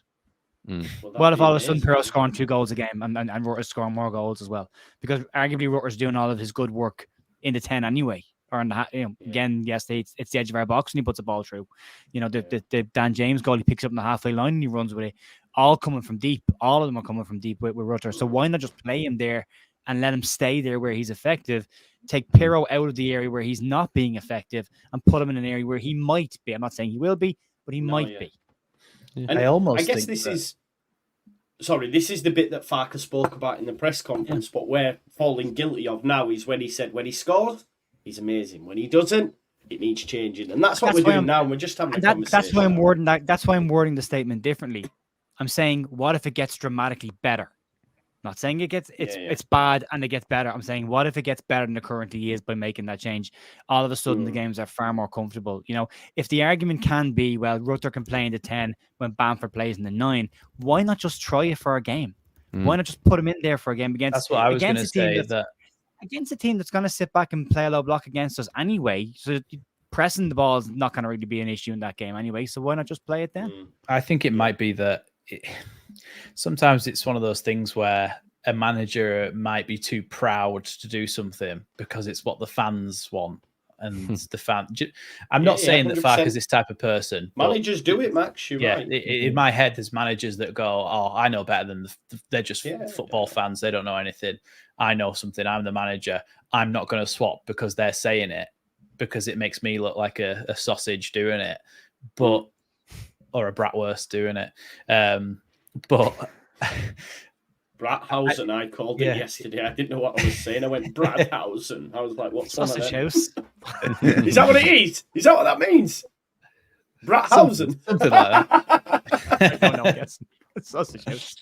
Well, if all of a sudden Pirro's scoring 2 goals a game and Rutter's scoring more goals as well, because arguably Rutter's doing all of his good work in the 10 anyway, or in the again, yes, it's the edge of our box and he puts the ball through. The Dan James goal, he picks up in the halfway line and he runs with it, all coming from deep. All of them are coming from deep with Rutter. So why not just play him there and let him stay there where he's effective? Take Pirro out of the area where he's not being effective and put him in an area where he might be. I'm not saying he will be, but he might be. And I guess this is the bit that Farke spoke about in the press conference, but we're falling guilty of now, is when he said when he scores, he's amazing. When he doesn't, it needs changing. And that's what we're doing now, and we're just having a conversation. That's why I'm wording the statement differently. I'm saying, what if it gets dramatically better? Not saying it's bad and it gets better. I'm saying, what if it gets better than it currently is by making that change? All of a sudden, the games are far more comfortable. If the argument can be, well, Rutter can play in the 10 when Bamford plays in the 9, why not just try it for a game? Why not just put him in there for a game against? That's what I was going to say. against a team that's going to sit back and play a low block against us anyway. So pressing the ball is not going to really be an issue in that game anyway. So why not just play it then? I think it might be that sometimes it's one of those things where a manager might be too proud to do something because it's what the fans want. And the fan, I'm not saying that Farke is this type of person. Managers do it, Max. You're right. In my head, there's managers that go, "Oh, I know better than they're just football fans. They don't know anything. I know something. I'm the manager. I'm not going to swap because they're saying it because it makes me look like a sausage doing it, or a bratwurst doing it." But Brathausen, I called it yesterday. I didn't know what I was saying. I went Brathausen. I was like, what's sausage house? Is that what it is? Is that what that means? Brathausen? Something like that. I don't know, I guess. Sausage house.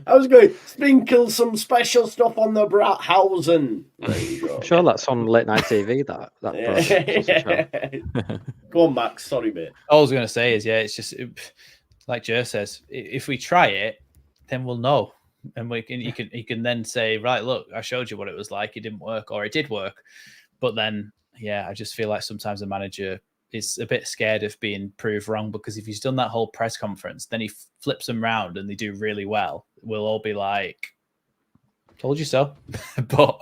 I was going to sprinkle some special stuff on the Brathausen. I'm sure that's on late night TV, that Go on, Max. Sorry, mate. All I was going to say is, it's just, like Joe says, if we try it, then we'll know, and you can then say, right, look, I showed you what it was like. It didn't work, or it did work. But then, I just feel like sometimes a manager is a bit scared of being proved wrong, because if he's done that whole press conference, then he flips them round and they do really well. We'll all be like, told you so. But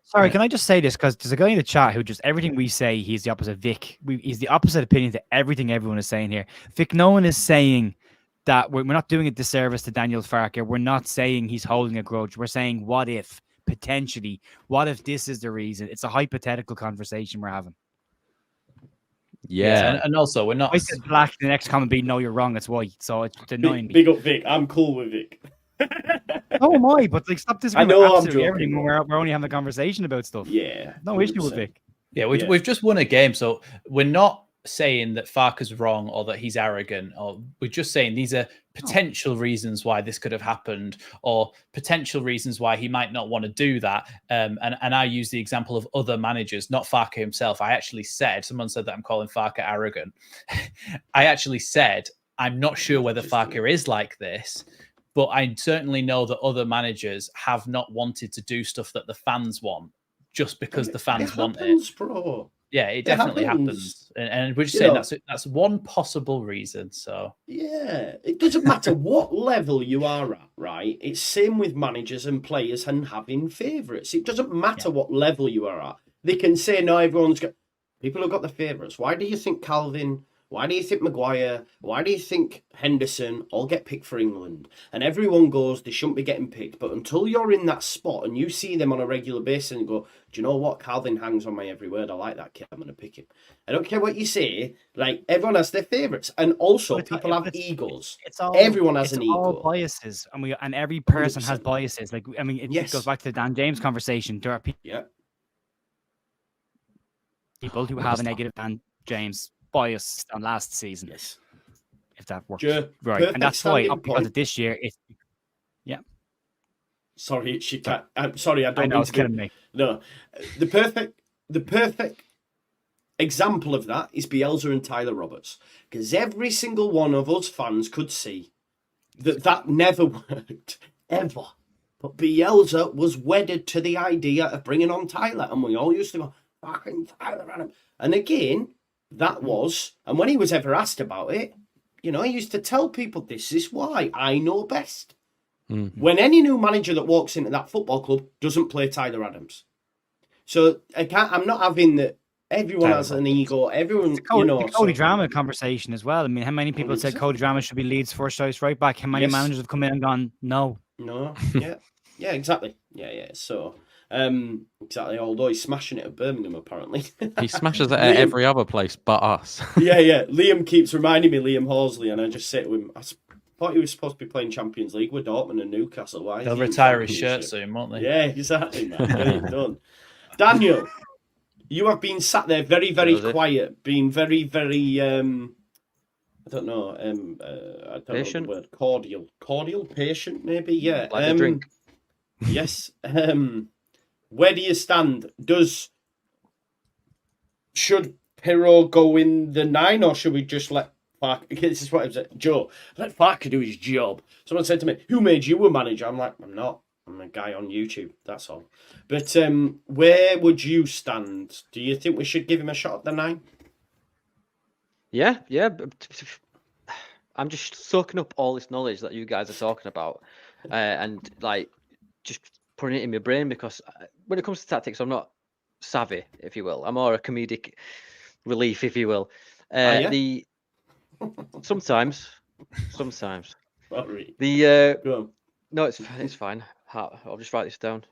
sorry, can I just say this? Because there's a guy in the chat who just everything we say, he's the opposite. Vic, he's the opposite opinion to everything everyone is saying here. Vic, no one is saying that we're not doing a disservice to Daniel Farke. We're not saying he's holding a grudge. We're saying, what if, potentially, what if this is the reason? It's a hypothetical conversation we're having. Yeah. And also, we're not... I said black, the next comment be, no, you're wrong, it's white. So it's annoying. Big up Vic. I'm cool with Vic. Oh, am I? But like, stop this. I know I'm joking. Everything. We're only having a conversation about stuff. Yeah. No issue with Vic. Yeah, we've just won a game, so we're not saying that Farke's wrong or that he's arrogant, or we're just saying these are potential reasons why this could have happened, or potential reasons why he might not want to do that. And I use the example of other managers, not Farke himself. I actually said, someone said that I'm calling Farke arrogant. I actually said, I'm not sure whether Farke is like this, but I certainly know that other managers have not wanted to do stuff that the fans want just because the fans want it. Bro. Yeah, it definitely happens. And we're just saying that's one possible reason. So it doesn't matter what level you are at, right? It's same with managers and players and having favourites. It doesn't matter what level you are at. They can say, no, everyone's got... People have got the favourites. Why do you think Calvin... Why do you think Maguire? Why do you think Henderson all get picked for England? And everyone goes, they shouldn't be getting picked. But until you're in that spot and you see them on a regular basis and go, do you know what? Calvin hangs on my every word. I like that kid. I'm going to pick him. I don't care what you say. Like, everyone has their favourites. And also, people have egos. Everyone has an ego. All biases. And every person 100%. Has biases. Like, I mean, it goes back to the Dan James conversation. There are people who have a negative Dan James bias on last season, if that works, right? And that's why, because of this year, Sorry, she can't. I'm sorry, I don't. I know it's killing me. No, the perfect example of that is Bielsa and Tyler Roberts, because every single one of us fans could see that never worked ever. But Bielsa was wedded to the idea of bringing on Tyler, and we all used to go, "Fucking Tyler, Adam." And again. That was, and when he was ever asked about it, he used to tell people, this is why I know best. Mm-hmm. When any new manager that walks into that football club doesn't play Tyler Adams. So I'm not having that everyone has an ego, everyone, the Cody Drama conversation as well. I mean, how many people 100%. Said Cody Drama should be Leeds first choice right back? How many managers have come in and gone, no? Yeah, exactly. Yeah. So, exactly. Although he's smashing it at Birmingham, apparently. He smashes it at every other place but us. Yeah. Liam keeps reminding me, Liam Horsley, and I just say to him, I thought he was supposed to be playing Champions League with Dortmund and Newcastle. Why? They'll retire his shirt soon, won't they? Yeah, exactly, man. Get it done. Daniel, you have been sat there very, very quiet, being very, very, I don't know the word, cordial, patient, maybe, yeah. Like a drink. Yes. Where do you stand? Should Pirro go in the 9, or should we just let Farke? This is what I said, Joe. Let Farke do his job. Someone said to me, "Who made you a manager?" I'm like, I'm not. I'm a guy on YouTube, that's all. But where would you stand? Do you think we should give him a shot at the 9? Yeah. I'm just soaking up all this knowledge that you guys are talking about, and like just putting it in my brain, because when it comes to tactics, I'm not savvy, if you will. I'm more a comedic relief, if you will. Sometimes. Sorry. No, it's fine. I'll just write this down.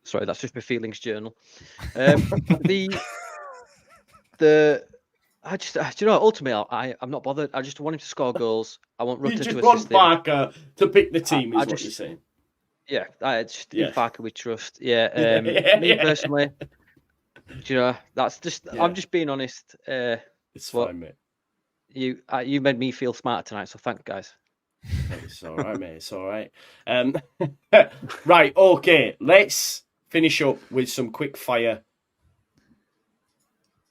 Sorry, that's just my feelings journal. Ultimately, I'm not bothered. I just want him to score goals. I want Rutter to assist him. You just want Farke to pick the team, is what you're saying. Yeah, in Farke we trust. Yeah, me personally, that's just. Yeah. I'm just being honest. It's fine, mate. You made me feel smart tonight, so thanks, guys. It's all right, mate. It's all right. Right, okay. Let's finish up with some quick fire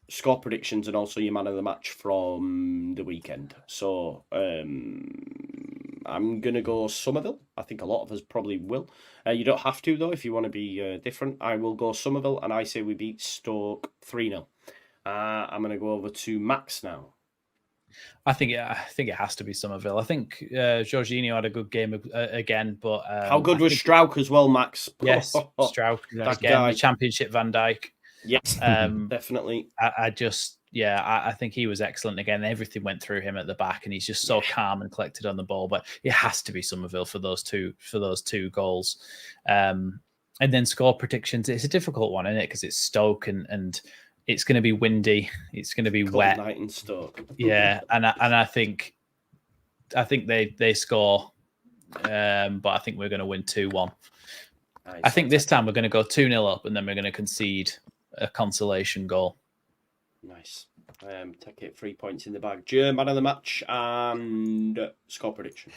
score predictions and also your man of the match from the weekend. So I'm going to go Somerville. I think a lot of us probably will. You don't have to, though, if you want to be different. I will go Somerville, and I say we beat Stoke 3-0. I'm going to go over to Max now. I think it has to be Somerville. I think Jorginho had a good game again, but how good was Strauch as well, Max? Yes, Strauch again, the Championship Van Dijk. Yes, definitely. I think he was excellent again. Everything went through him at the back, and he's just so calm and collected on the ball. But it has to be Somerville for those two goals. And then score predictions. It's a difficult one, isn't it? Because it's Stoke and it's going to be windy. It's going to be wet. Night in Stoke. Yeah, and I think they score, but I think we're going to win 2-1. Nice. I think this time we're going to go 2-0 up, and then we're going to concede a consolation goal. Nice. Take it 3 points in the bag. Joe, man of the match and score prediction.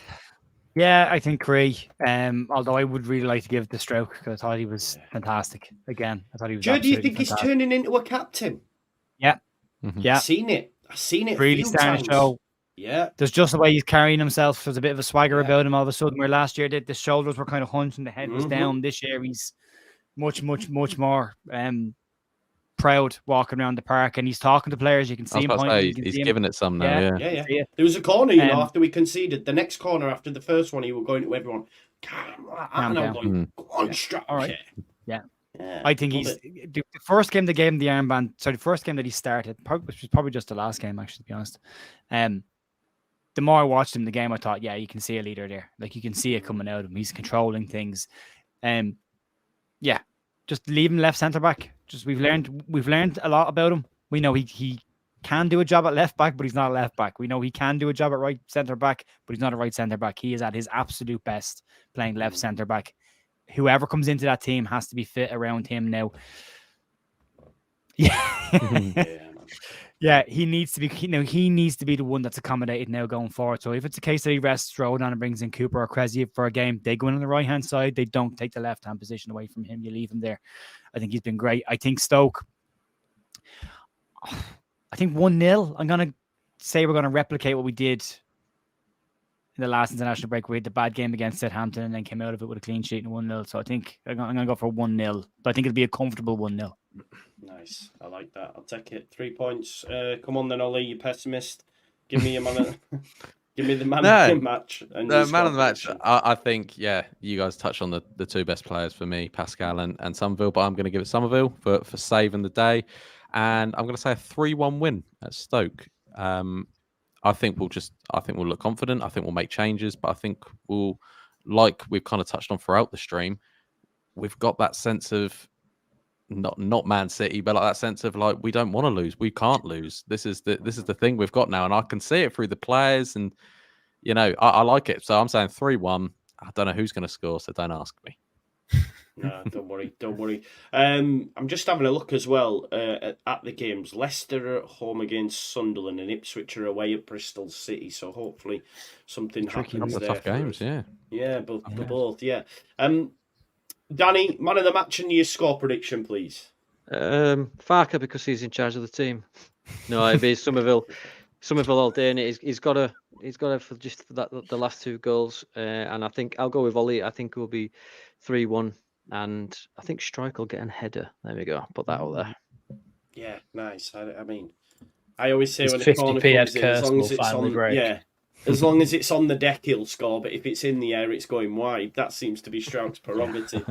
Yeah, I think Cree. Although I would really like to give the Stroke, because I thought he was fantastic. Again, I thought he was. Joe, do you think he's turning into a captain? Yeah, yeah. I've seen it. Really starting to show. Yeah, there's just the way he's carrying himself. There's a bit of a swagger about him all of a sudden. Where last year the shoulders were kind of hunched and the head was down. This year he's much more proud walking around the park, and he's talking to players. You can see him pointing. He's giving it some now. Yeah. There was a corner, after we conceded. The next corner after the first one, he was going to everyone. Calm down. Go on, strap. All right. Yeah. I think he's the first game they gave him the armband. Sorry, the first game that he started, which was probably just the last game, actually, to be honest. The more I watched him in the game, I thought, you can see a leader there. Like, you can see it coming out of him. He's controlling things. Just leave him left centre back. Just we've learned a lot about him. We know he can do a job at left back, but he's not a left back. We know he can do a job at right centre back, but he's not a right centre back. He is at his absolute best playing left centre back. Whoever comes into that team has to be fit around him now. Yeah, he needs to be. He needs to be the one that's accommodated now going forward. So if it's a case that he rests Rodan and brings in Cooper or Cressy for a game, they go in on the right hand side. They don't take the left hand position away from him. You leave him there. I think he's been great. I think Stoke. I think 1-0. I'm gonna say we're gonna replicate what we did in the last international break. We had the bad game against Southampton and then came out of it with a clean sheet and 1-0. So I think I'm gonna go for 1-0. But I think it'll be a comfortable 1-0. Nice. I like that. I'll take it. 3 points. Come on then, Ollie, you pessimist. Give me your man. Give me the man of the match. And the man of the match, I think, you guys touched on the two best players for me, Pascal and Somerville, but I'm going to give it Somerville for saving the day. And I'm going to say a 3-1 win at Stoke. I think we'll look confident. I think we'll make changes, but I think we'll, like we've kind of touched on throughout the stream, we've got that sense of not Man City, but like that sense of like we don't want to lose, we can't lose. This is the thing we've got now, and I can see it through the players, and I like it. So I'm saying 3-1. I don't know who's going to score, so don't ask me. No, don't worry. I'm just having a look as well at the games. Leicester at home against Sunderland and Ipswich are away at Bristol City. So hopefully something happens there. Tough games, yeah. Yeah, both. Yeah. Danny, man of the match and your score prediction, please. Farke, because he's in charge of the team. No, it'd be Somerville. Somerville all day, and he's got to He's got it for the last 2 goals, and I think I'll go with Ollie. I think it will be 3-1, and I think Strike will get a header. There we go. Put that out there. Yeah, nice. I mean, I always say His when a corner 50p comes in, as long as it's on, break. as long as it's on the deck, he'll score. But if it's in the air, it's going wide. That seems to be Strout's prerogative.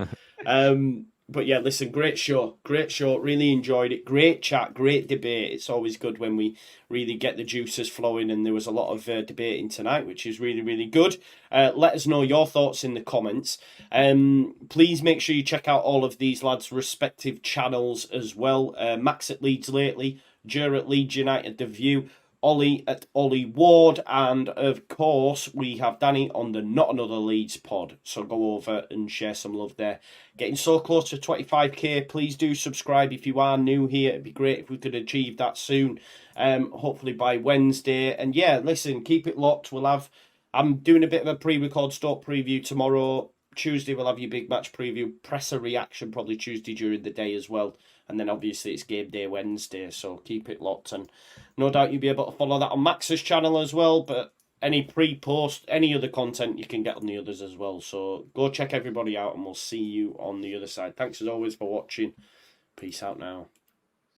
But yeah, listen, great show. Really enjoyed it. Great chat, great debate. It's always good when we really get the juices flowing, and there was a lot of debating tonight, which is really, really good. Let us know your thoughts in the comments. Please make sure you check out all of these lads' respective channels as well. Max at Leeds Lately, Jer at Leeds United The View, Ollie at Ollie Ward, and of course we have Danny on the Not Another Leeds pod, so go over and share some love there. Getting so close to 25k, please do subscribe if you are new here. It'd be great if we could achieve that soon, hopefully by Wednesday. And yeah, listen, keep it locked. I'm doing a bit of a pre-record Stoke preview tomorrow. Tuesday we'll have your big match preview, presser reaction probably Tuesday during the day as well. And then obviously it's game day Wednesday, so keep it locked. And no doubt you'll be able to follow that on Max's channel as well. But any pre-post, any other content you can get on the others as well. So go check everybody out and we'll see you on the other side. Thanks as always for watching. Peace out now.